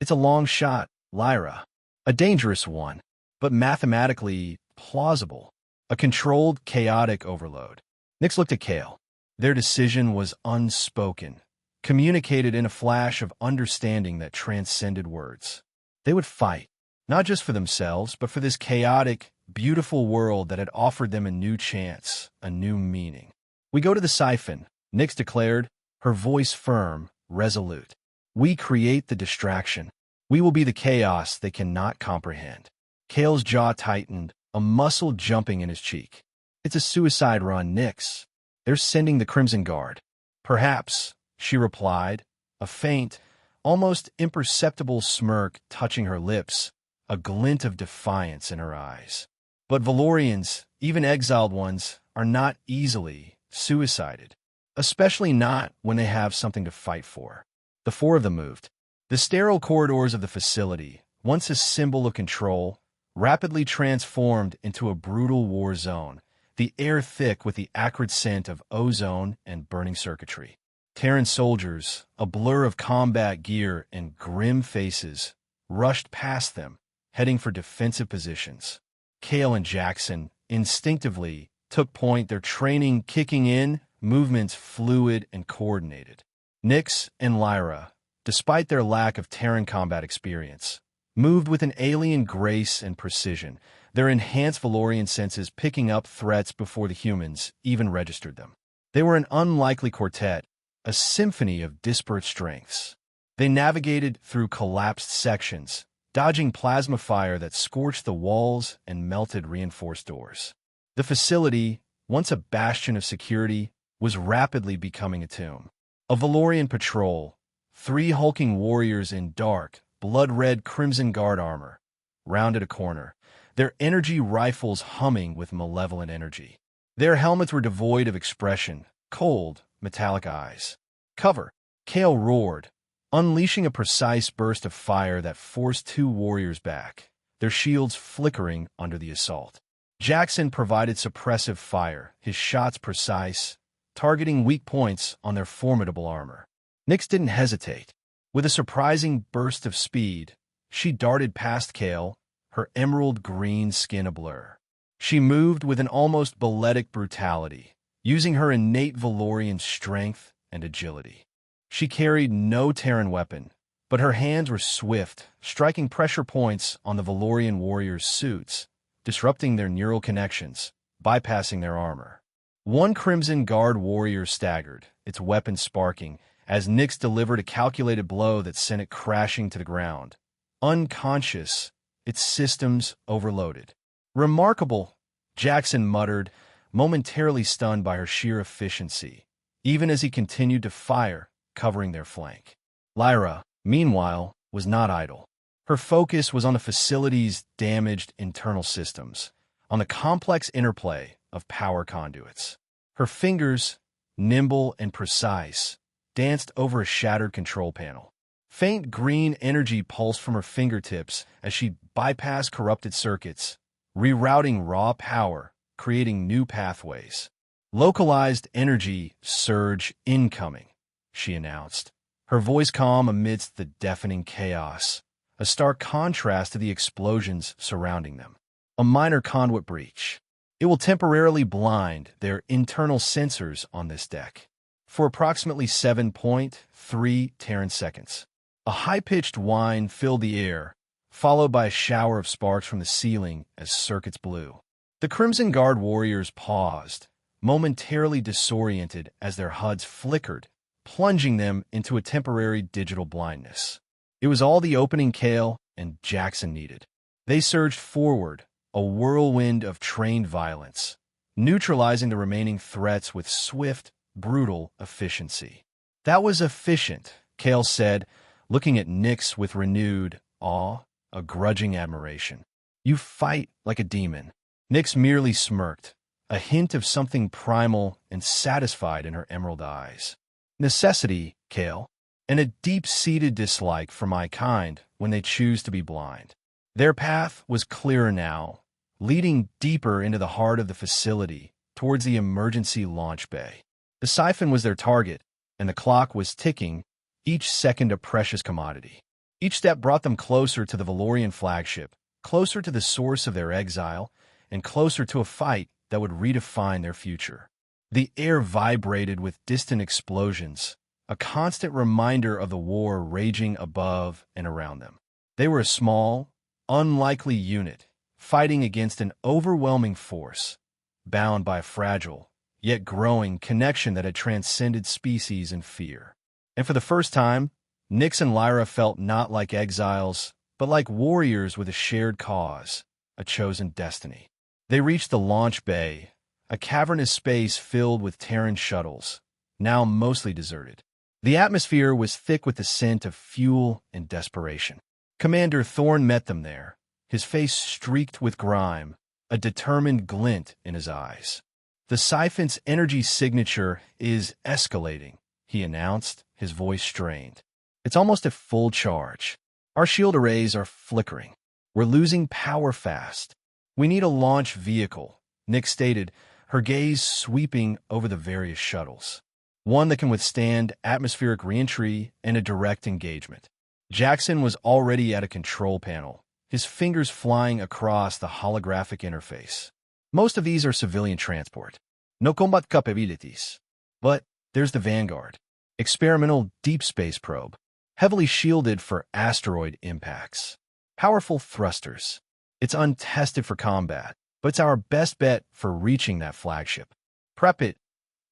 "It's a long shot, Lyra. A dangerous one, but mathematically plausible. A controlled, chaotic overload." Nyx looked at Kael. Their decision was unspoken, communicated in a flash of understanding that transcended words. They would fight, not just for themselves, but for this chaotic, beautiful world that had offered them a new chance, a new meaning. "We go to the siphon," Nyx declared, her voice firm, resolute. "We create the distraction. We will be the chaos they cannot comprehend." Kael's jaw tightened, a muscle jumping in his cheek. "It's a suicide run, Nyx. They're sending the Crimson Guard." "Perhaps," she replied, a faint, almost imperceptible smirk touching her lips, a glint of defiance in her eyes. "But Velorians, even exiled ones, are not easily suicided, especially not when they have something to fight for." The four of them moved. The sterile corridors of the facility, once a symbol of control, rapidly transformed into a brutal war zone, the air thick with the acrid scent of ozone and burning circuitry. Terran soldiers, a blur of combat gear and grim faces, rushed past them, heading for defensive positions. Kael and Jaxen instinctively took point, their training kicking in, movements fluid and coordinated. Nyx and Lyra, despite their lack of Terran combat experience, moved with an alien grace and precision, their enhanced Velorian senses picking up threats before the humans even registered them. They were an unlikely quartet, a symphony of disparate strengths. They navigated through collapsed sections, dodging plasma fire that scorched the walls and melted reinforced doors. The facility, once a bastion of security, was rapidly becoming a tomb. A Velorian patrol, 3 hulking warriors in dark, blood-red Crimson Guard armor, rounded a corner, their energy rifles humming with malevolent energy. Their helmets were devoid of expression, cold, metallic eyes. "Cover!" Kael roared, unleashing a precise burst of fire that forced 2 warriors back, their shields flickering under the assault. Jaxen provided suppressive fire, his shots precise, targeting weak points on their formidable armor. Nyx didn't hesitate. With a surprising burst of speed, she darted past Kael, her emerald green skin a blur. She moved with an almost balletic brutality, using her innate Velorian strength and agility. She carried no Terran weapon, but her hands were swift, striking pressure points on the Velorian warriors' suits, disrupting their neural connections, bypassing their armor. One Crimson Guard warrior staggered, its weapon sparking, as Nyx delivered a calculated blow that sent it crashing to the ground. Unconscious, its systems overloaded. "Remarkable," Jaxen muttered, momentarily stunned by her sheer efficiency, even as he continued to fire, covering their flank. Lyra, meanwhile, was not idle. Her focus was on the facility's damaged internal systems, on the complex interplay of power conduits. Her fingers, nimble and precise, danced over a shattered control panel. Faint green energy pulsed from her fingertips as she bypassed corrupted circuits, rerouting raw power, creating new pathways. "Localized energy surge incoming," she announced, her voice calm amidst the deafening chaos, a stark contrast to the explosions surrounding them. "A minor conduit breach. It will temporarily blind their internal sensors on this deck for approximately 7.3 Terran seconds." A high-pitched whine filled the air, followed by a shower of sparks from the ceiling as circuits blew. The Crimson Guard warriors paused, momentarily disoriented as their HUDs flickered, plunging them into a temporary digital blindness. It was all the opening Kael and Jaxen needed. They surged forward, a whirlwind of trained violence, neutralizing the remaining threats with swift, brutal efficiency. "That was efficient," Kael said, looking at Nyx with renewed awe, a grudging admiration. "You fight like a demon." Nyx merely smirked, a hint of something primal and satisfied in her emerald eyes. "Necessity, Kael, and a deep-seated dislike for my kind when they choose to be blind." Their path was clearer now, leading deeper into the heart of the facility, towards the emergency launch bay. The siphon was their target, and the clock was ticking, each second a precious commodity. Each step brought them closer to the Velorian flagship, closer to the source of their exile, and closer to a fight that would redefine their future. The air vibrated with distant explosions, a constant reminder of the war raging above and around them. They were a small, unlikely unit, fighting against an overwhelming force, bound by a fragile, yet growing connection that had transcended species and fear. And for the first time, Nyx and Lyra felt not like exiles, but like warriors with a shared cause, a chosen destiny. They reached the launch bay, a cavernous space filled with Terran shuttles, now mostly deserted. The atmosphere was thick with the scent of fuel and desperation. Commander Thorn met them there, his face streaked with grime, a determined glint in his eyes. "The siphon's energy signature is escalating," he announced, his voice strained. "It's almost at full charge. Our shield arrays are flickering. We're losing power fast. We need a launch vehicle," Nyx stated, her gaze sweeping over the various shuttles. "One that can withstand atmospheric reentry and a direct engagement." Jaxen was already at a control panel, his fingers flying across the holographic interface. "Most of these are civilian transport. No combat capabilities. But there's the Vanguard. Experimental deep space probe, heavily shielded for asteroid impacts. Powerful thrusters. It's untested for combat, but it's our best bet for reaching that flagship." "Prep it,"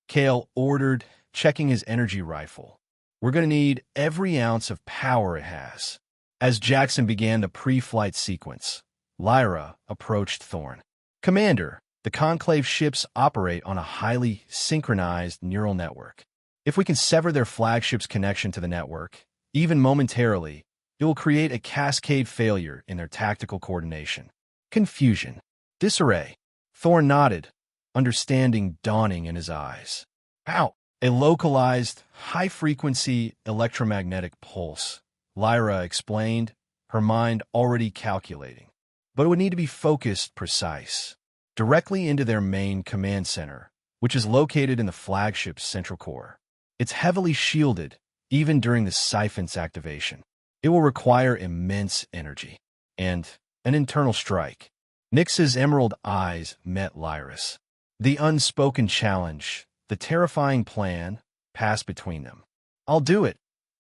Kael ordered, checking his energy rifle. "We're going to need every ounce of power it has." As Jaxen began the pre-flight sequence, Lyra approached Thorn. "Commander, the Conclave ships operate on a highly synchronized neural network. If we can sever their flagship's connection to the network, even momentarily, it will create a cascade failure in their tactical coordination. Confusion. Disarray." Thorn nodded, understanding dawning in his eyes. "Ow!" "A localized, high-frequency electromagnetic pulse," Lyra explained, her mind already calculating. "But it would need to be focused precise, directly into their main command center, which is located in the flagship's central core. It's heavily shielded, even during the siphon's activation. It will require immense energy. And An internal strike. Nyx's emerald eyes met Lyra's. The unspoken challenge, the terrifying plan, passed between them. "I'll do it,"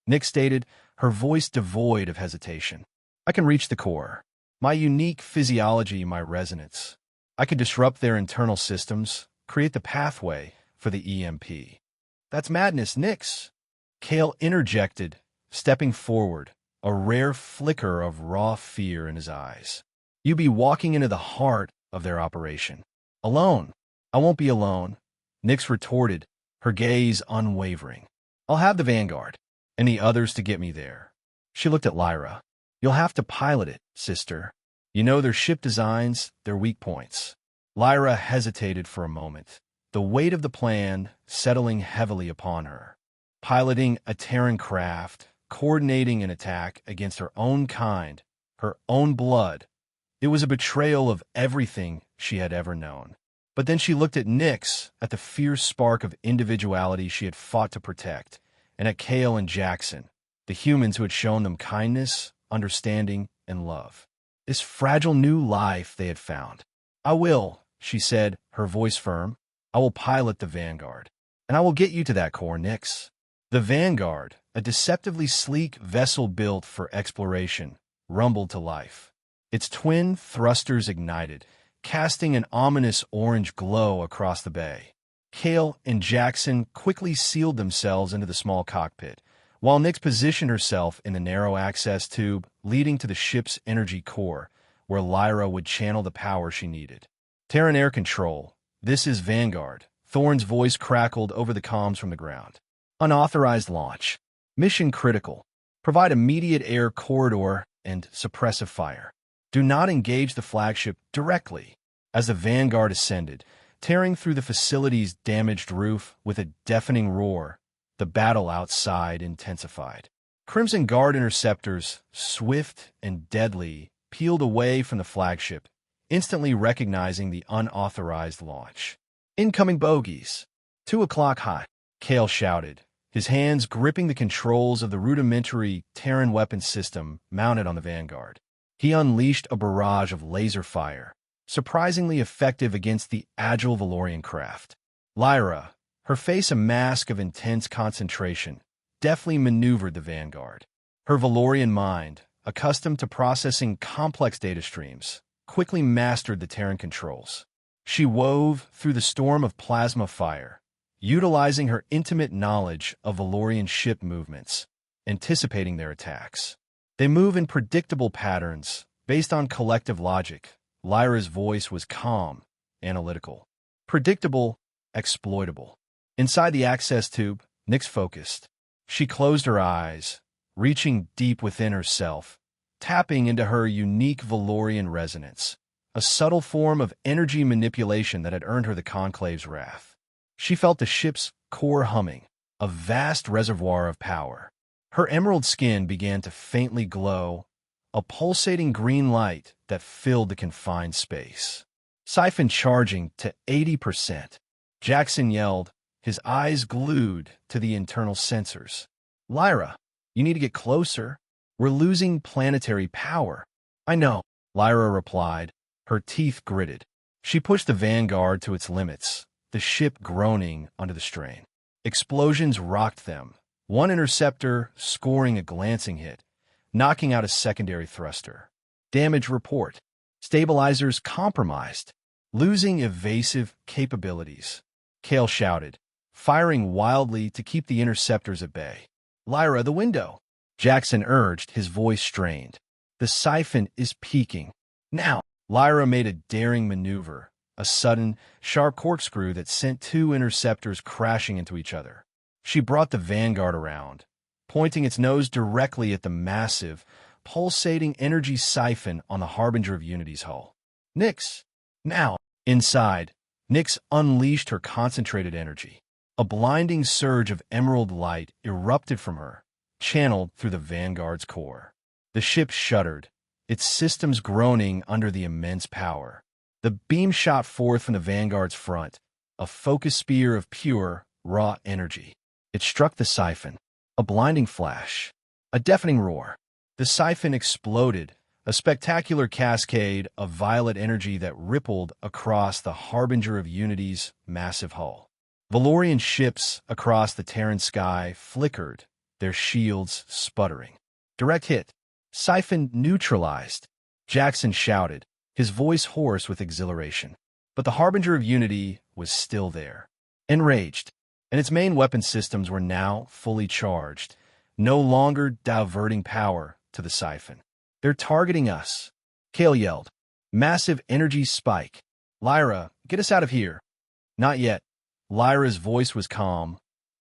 Nyx stated, her voice devoid of hesitation. "I can reach the core. My unique physiology, my resonance. I could disrupt their internal systems, create the pathway for the EMP." "That's madness, Nyx," Kael interjected, stepping forward, a rare flicker of raw fear in his eyes. "You be walking into the heart of their operation. Alone." "I won't be alone," Nyx retorted, her gaze unwavering. "I'll have the Vanguard, and the others to get me there." She looked at Lyra. "You'll have to pilot it, sister. You know their ship designs, their weak points." Lyra hesitated for a moment, the weight of the plan settling heavily upon her. Piloting a Terran craft, coordinating an attack against her own kind, her own blood, it was a betrayal of everything she had ever known. But then she looked at Nyx, at the fierce spark of individuality she had fought to protect, and at Kael and Jaxen, the humans who had shown them kindness, understanding, and love. This fragile new life they had found. "I will," she said, her voice firm. "I will pilot the Vanguard. And I will get you to that core, Nyx." The Vanguard, a deceptively sleek vessel built for exploration, rumbled to life. Its twin thrusters ignited, casting an ominous orange glow across the bay. Kael and Jaxen quickly sealed themselves into the small cockpit, while Nyx positioned herself in the narrow access tube leading to the ship's energy core, where Lyra would channel the power she needed. "Terran Air Control, this is Vanguard," Thorn's voice crackled over the comms from the ground. "Unauthorized launch. Mission critical. Provide immediate air corridor and suppressive fire. Do not engage the flagship directly." As the Vanguard ascended, tearing through the facility's damaged roof with a deafening roar, the battle outside intensified. Crimson Guard interceptors, swift and deadly, peeled away from the flagship, instantly recognizing the unauthorized launch. "Incoming bogies. 2 o'clock high," Kael shouted, his hands gripping the controls of the rudimentary Terran weapon system mounted on the Vanguard. He unleashed a barrage of laser fire, surprisingly effective against the agile Velorian craft. Lyra, her face a mask of intense concentration, deftly maneuvered the Vanguard. Her Velorian mind, accustomed to processing complex data streams, quickly mastered the Terran controls. She wove through the storm of plasma fire, utilizing her intimate knowledge of Velorian ship movements, anticipating their attacks. "They move in predictable patterns, based on collective logic." Lyra's voice was calm, analytical. "Predictable, exploitable." Inside the access tube, Nyx focused. She closed her eyes, reaching deep within herself, tapping into her unique Velorian resonance, a subtle form of energy manipulation that had earned her the Conclave's wrath. She felt the ship's core humming, a vast reservoir of power. Her emerald skin began to faintly glow, a pulsating green light that filled the confined space. Siphon charging to 80%. Jaxen yelled, his eyes glued to the internal sensors. "Lyra, you need to get closer. We're losing planetary power." "I know," Lyra replied, her teeth gritted. She pushed the Vanguard to its limits, the ship groaning under the strain. Explosions rocked them, one interceptor scoring a glancing hit, knocking out a secondary thruster. "Damage report. Stabilizers compromised. Losing evasive capabilities," Kael shouted, firing wildly to keep the interceptors at bay. "Lyra, the window," Jaxen urged, his voice strained. "The siphon is peaking. Now." Lyra made a daring maneuver, a sudden, sharp corkscrew that sent 2 interceptors crashing into each other. She brought the Vanguard around, pointing its nose directly at the massive, pulsating energy siphon on the Harbinger of Unity's hull. "Nyx, now!" Inside, Nyx unleashed her concentrated energy. A blinding surge of emerald light erupted from her, channeled through the Vanguard's core. The ship shuddered, its systems groaning under the immense power. The beam shot forth from the Vanguard's front, a focused spear of pure, raw energy. It struck the siphon. A blinding flash. A deafening roar. The siphon exploded, a spectacular cascade of violet energy that rippled across the Harbinger of Unity's massive hull. Velorian ships across the Terran sky flickered, their shields sputtering. Direct hit. Siphon neutralized, Jaxen shouted, his voice hoarse with exhilaration. But the Harbinger of Unity was still there, enraged, and its main weapon systems were now fully charged, no longer diverting power to the siphon. They're targeting us, Kael yelled. Massive energy spike. Lyra, get us out of here. Not yet. Lyra's voice was calm,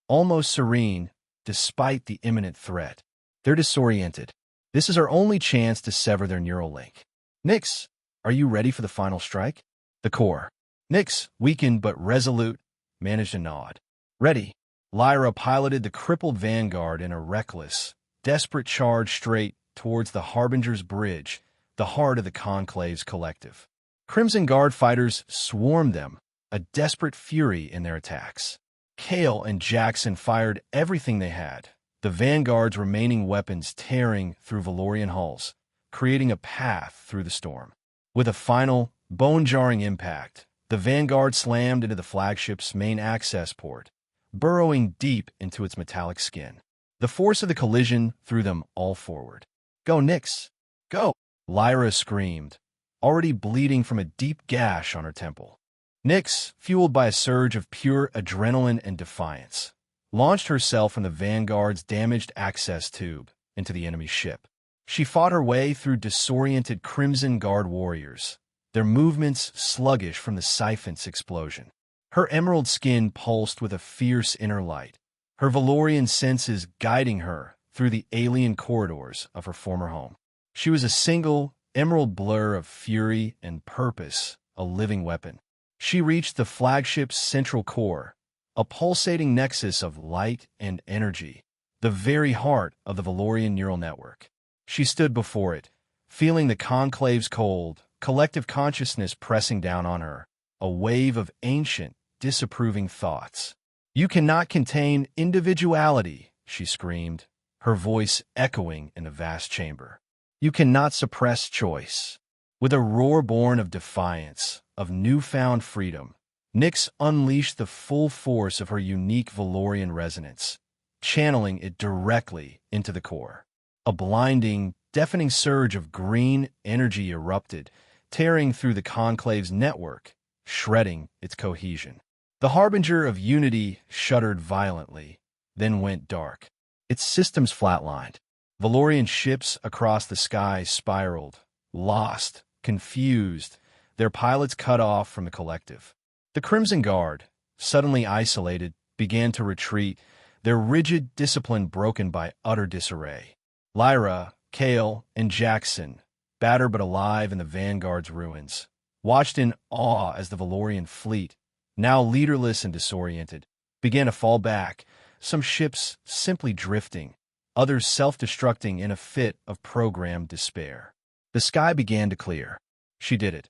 almost serene, despite the imminent threat. They're disoriented. This is our only chance to sever their neural link. Nyx, are you ready for the final strike? The core. Nyx, weakened but resolute, managed a nod. Ready. Lyra piloted the crippled vanguard in a reckless, desperate charge straight towards the Harbinger's bridge, the heart of the Conclave's collective. Crimson Guard fighters swarmed them, a desperate fury in their attacks. Kael and Jaxen fired everything they had, the Vanguard's remaining weapons tearing through Velorian hulls, creating a path through the storm. With a final, bone-jarring impact, the Vanguard slammed into the flagship's main access port, burrowing deep into its metallic skin. The force of the collision threw them all forward. Go, Nyx! Go! Lyra screamed, already bleeding from a deep gash on her temple. Nyx, fueled by a surge of pure adrenaline and defiance, launched herself from the Vanguard's damaged access tube into the enemy ship. She fought her way through disoriented Crimson Guard warriors, their movements sluggish from the siphon's explosion. Her emerald skin pulsed with a fierce inner light, her Velorian senses guiding her through the alien corridors of her former home. She was a single, emerald blur of fury and purpose, a living weapon. She reached the flagship's central core, a pulsating nexus of light and energy, the very heart of the Velorian neural network. She stood before it, feeling the Conclave's cold, collective consciousness pressing down on her, a wave of ancient, disapproving thoughts. You cannot contain individuality, she screamed, her voice echoing in the vast chamber. You cannot suppress choice. With a roar born of defiance, of newfound freedom, Nyx unleashed the full force of her unique Velorian resonance, channeling it directly into the core. A blinding, deafening surge of green energy erupted, tearing through the Conclave's network, shredding its cohesion. The Harbinger of Unity shuddered violently, then went dark. Its systems flatlined. Velorian ships across the sky spiraled, lost, confused, their pilots cut off from the collective. The Crimson Guard, suddenly isolated, began to retreat, their rigid discipline broken by utter disarray. Lyra, Kael, and Jaxen, battered but alive in the Vanguard's ruins, watched in awe as the Velorian fleet, now leaderless and disoriented, began to fall back, some ships simply drifting, others self-destructing in a fit of programmed despair. The sky began to clear. She did it.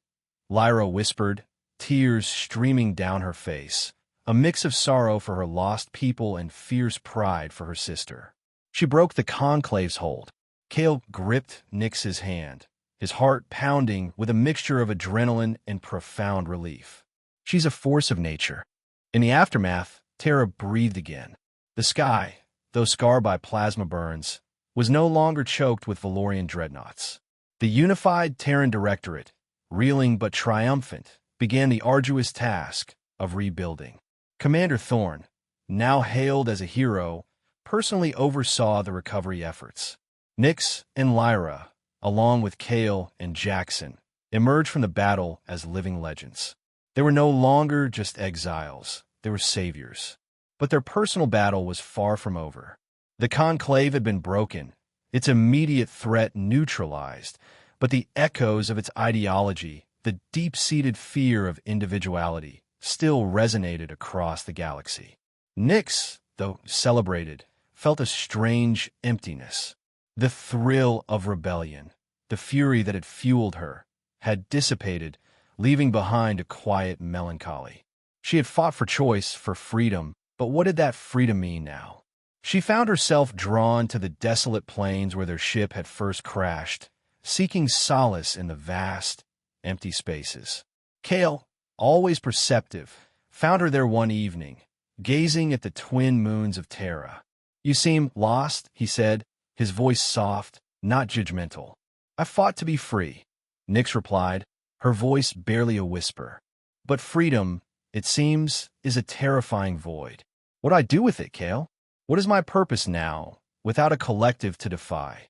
Lyra whispered, tears streaming down her face, a mix of sorrow for her lost people and fierce pride for her sister. She broke the Conclave's hold. Kael gripped Nyx's hand, his heart pounding with a mixture of adrenaline and profound relief. She's a force of nature. In the aftermath, Terra breathed again. The sky, though scarred by plasma burns, was no longer choked with Velorian dreadnoughts. The unified Terran Directorate, reeling but triumphant, began the arduous task of rebuilding. Commander Thorn, now hailed as a hero, personally oversaw the recovery efforts. Nyx and Lyra, along with Kael and Jaxen, emerged from the battle as living legends. They were no longer just exiles, they were saviors. But their personal battle was far from over. The Conclave had been broken, its immediate threat neutralized, but the echoes of its ideology, the deep-seated fear of individuality, still resonated across the galaxy. Nyx, though celebrated, felt a strange emptiness. The thrill of rebellion, the fury that had fueled her, had dissipated, leaving behind a quiet melancholy. She had fought for choice, for freedom, but what did that freedom mean now? She found herself drawn to the desolate plains where their ship had first crashed, seeking solace in the vast, empty spaces. Kael, always perceptive, found her there one evening, gazing at the twin moons of Terra. "You seem lost," he said, his voice soft, not judgmental. "I fought to be free," Nyx replied, her voice barely a whisper. "But freedom, it seems, is a terrifying void. What do I do with it, Kael? What is my purpose now, without a collective to defy?"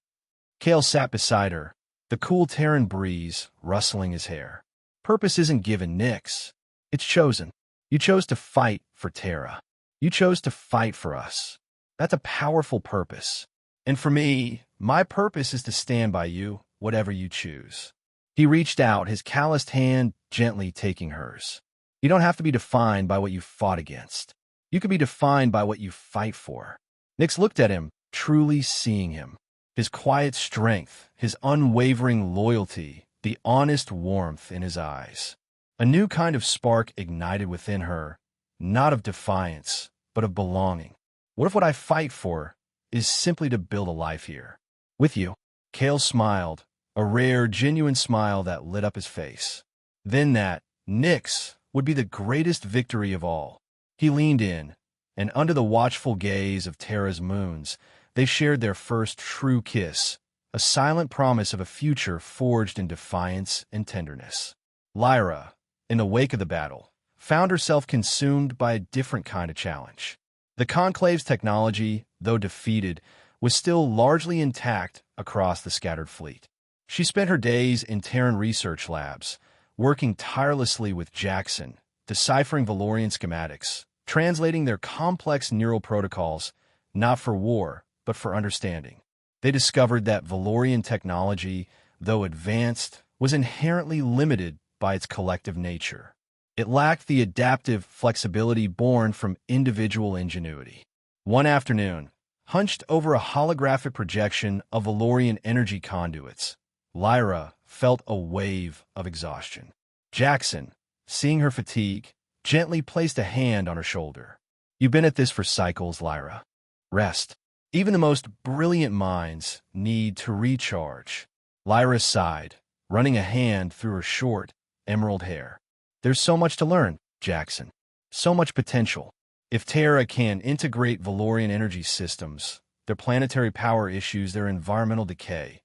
Kael sat beside her, the cool Terran breeze rustling his hair. "Purpose isn't given, Nyx. It's chosen. You chose to fight for Terra. You chose to fight for us. That's a powerful purpose. And for me, my purpose is to stand by you, whatever you choose." He reached out, his calloused hand gently taking hers. "You don't have to be defined by what you fought against. You could be defined by what you fight for." Nyx looked at him, truly seeing him. His quiet strength, his unwavering loyalty, the honest warmth in his eyes. A new kind of spark ignited within her, not of defiance, but of belonging. What if what I fight for is simply to build a life here? With you. Kael smiled, a rare, genuine smile that lit up his face. Then that, Nyx, would be the greatest victory of all. He leaned in, and under the watchful gaze of Terra's moons, they shared their first true kiss, a silent promise of a future forged in defiance and tenderness. Lyra, in the wake of the battle, found herself consumed by a different kind of challenge. The Conclave's technology, though defeated, was still largely intact across the scattered fleet. She spent her days in Terran research labs, working tirelessly with Jaxen, deciphering Velorian schematics, translating their complex neural protocols, not for war, but for understanding. They discovered that Velorian technology, though advanced, was inherently limited by its collective nature. It lacked the adaptive flexibility born from individual ingenuity. One afternoon, hunched over a holographic projection of Velorian energy conduits, Lyra felt a wave of exhaustion. Jaxen, seeing her fatigue, gently placed a hand on her shoulder. "You've been at this for cycles, Lyra. Rest. Even the most brilliant minds need to recharge." Lyra sighed, running a hand through her short, emerald hair. "There's so much to learn, Jaxen. So much potential. If Terra can integrate Velorian energy systems, their planetary power issues, their environmental decay,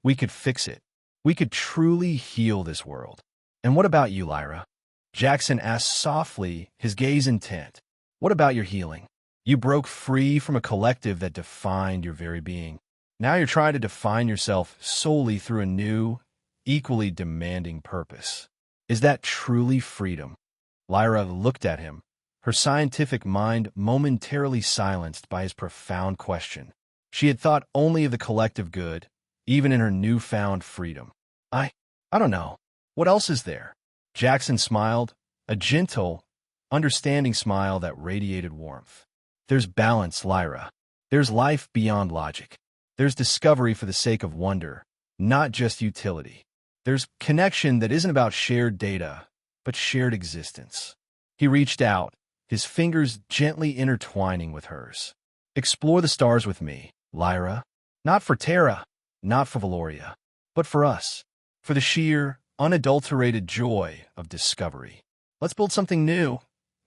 we could fix it. We could truly heal this world." "And what about you, Lyra?" Jaxen asked softly, his gaze intent. "What about your healing? You broke free from a collective that defined your very being. Now you're trying to define yourself solely through a new, equally demanding purpose. Is that truly freedom?" Lyra looked at him, her scientific mind momentarily silenced by his profound question. She had thought only of the collective good, even in her newfound freedom. I don't know. What else is there?" Jaxen smiled, a gentle, understanding smile that radiated warmth. "There's balance, Lyra. There's life beyond logic. There's discovery for the sake of wonder, not just utility. There's connection that isn't about shared data, but shared existence." He reached out, his fingers gently intertwining with hers. "Explore the stars with me, Lyra. Not for Terra, not for Veloria, but for us. For the sheer, unadulterated joy of discovery. Let's build something new,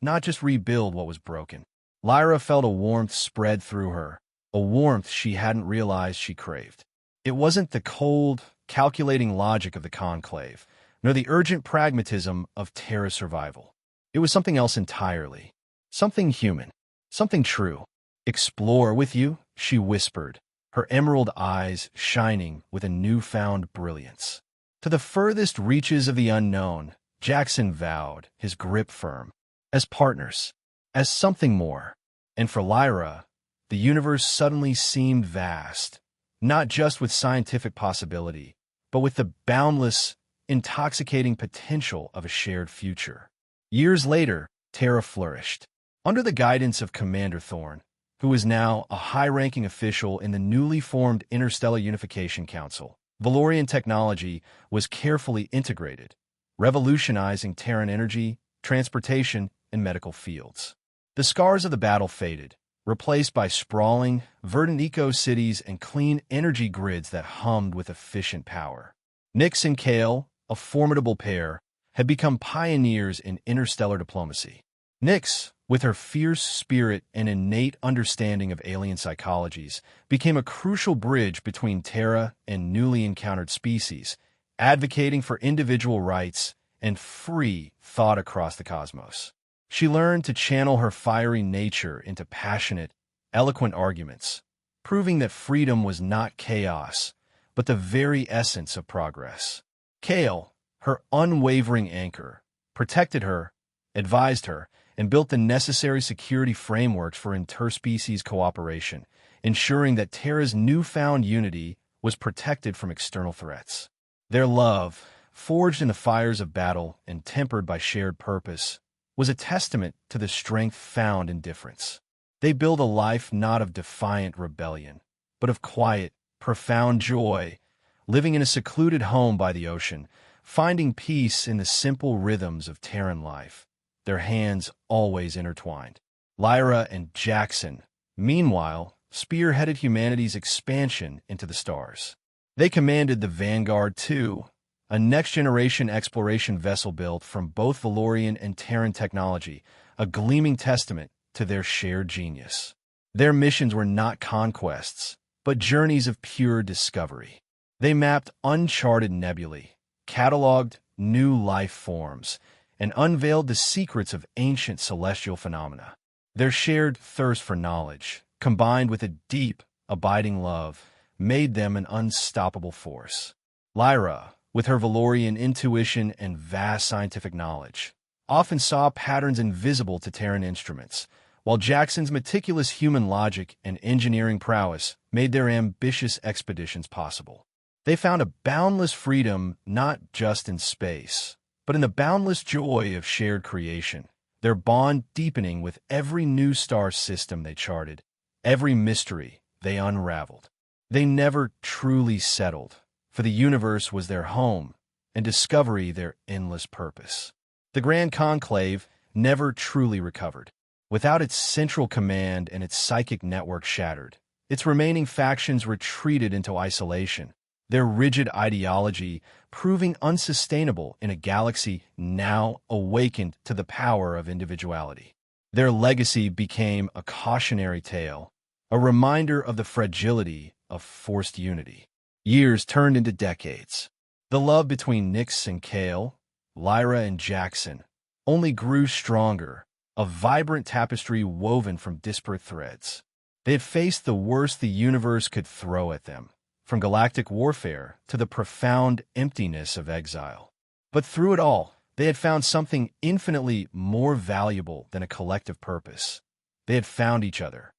not just rebuild what was broken." Lyra felt a warmth spread through her, a warmth she hadn't realized she craved. It wasn't the cold, calculating logic of the Conclave, nor the urgent pragmatism of Terra survival. It was something else entirely. Something human. Something true. "Explore with you," she whispered, her emerald eyes shining with a newfound brilliance. To the furthest reaches of the unknown, Jaxen vowed, his grip firm. As partners. As something more. And for Lyra, the universe suddenly seemed vast, not just with scientific possibility, but with the boundless, intoxicating potential of a shared future. Years later, Terra flourished. Under the guidance of Commander Thorn, who was now a high-ranking official in the newly formed Interstellar Unification Council, Velorian technology was carefully integrated, revolutionizing Terran energy, transportation, and medical fields. The scars of the battle faded, replaced by sprawling, verdant eco-cities and clean energy grids that hummed with efficient power. Nyx and Kael, a formidable pair, had become pioneers in interstellar diplomacy. Nyx, with her fierce spirit and innate understanding of alien psychologies, became a crucial bridge between Terra and newly encountered species, advocating for individual rights and free thought across the cosmos. She learned to channel her fiery nature into passionate, eloquent arguments, proving that freedom was not chaos, but the very essence of progress. Kael, her unwavering anchor, protected her, advised her, and built the necessary security frameworks for interspecies cooperation, ensuring that Terra's newfound unity was protected from external threats. Their love, forged in the fires of battle and tempered by shared purpose, was a testament to the strength found in difference. They built a life not of defiant rebellion, but of quiet, profound joy, living in a secluded home by the ocean, finding peace in the simple rhythms of Terran life, their hands always intertwined. Lyra and Jaxen, meanwhile, spearheaded humanity's expansion into the stars. They commanded the Vanguard II, a next-generation exploration vessel built from both Velorian and Terran technology, a gleaming testament to their shared genius. Their missions were not conquests, but journeys of pure discovery. They mapped uncharted nebulae, cataloged new life forms, and unveiled the secrets of ancient celestial phenomena. Their shared thirst for knowledge, combined with a deep, abiding love, made them an unstoppable force. Lyra, with her Velorian intuition and vast scientific knowledge, often saw patterns invisible to Terran instruments, while Jaxen's meticulous human logic and engineering prowess made their ambitious expeditions possible. They found a boundless freedom not just in space, but in the boundless joy of shared creation, their bond deepening with every new star system they charted, every mystery they unraveled. They never truly settled, for the universe was their home, and discovery their endless purpose. The Grand Conclave never truly recovered. Without its central command and its psychic network shattered, its remaining factions retreated into isolation, their rigid ideology proving unsustainable in a galaxy now awakened to the power of individuality. Their legacy became a cautionary tale, a reminder of the fragility of forced unity. Years turned into decades. The love between Nyx and Kael, Lyra and Jaxen, only grew stronger, a vibrant tapestry woven from disparate threads. They had faced the worst the universe could throw at them, from galactic warfare to the profound emptiness of exile. But through it all, they had found something infinitely more valuable than a collective purpose. They had found each other.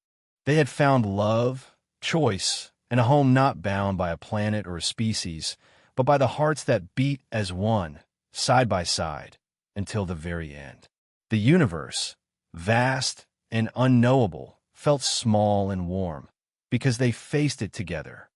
They had found love, choice, and a home not bound by a planet or a species, but by the hearts that beat as one, side by side, until the very end. The universe, vast and unknowable, felt small and warm, because they faced it together,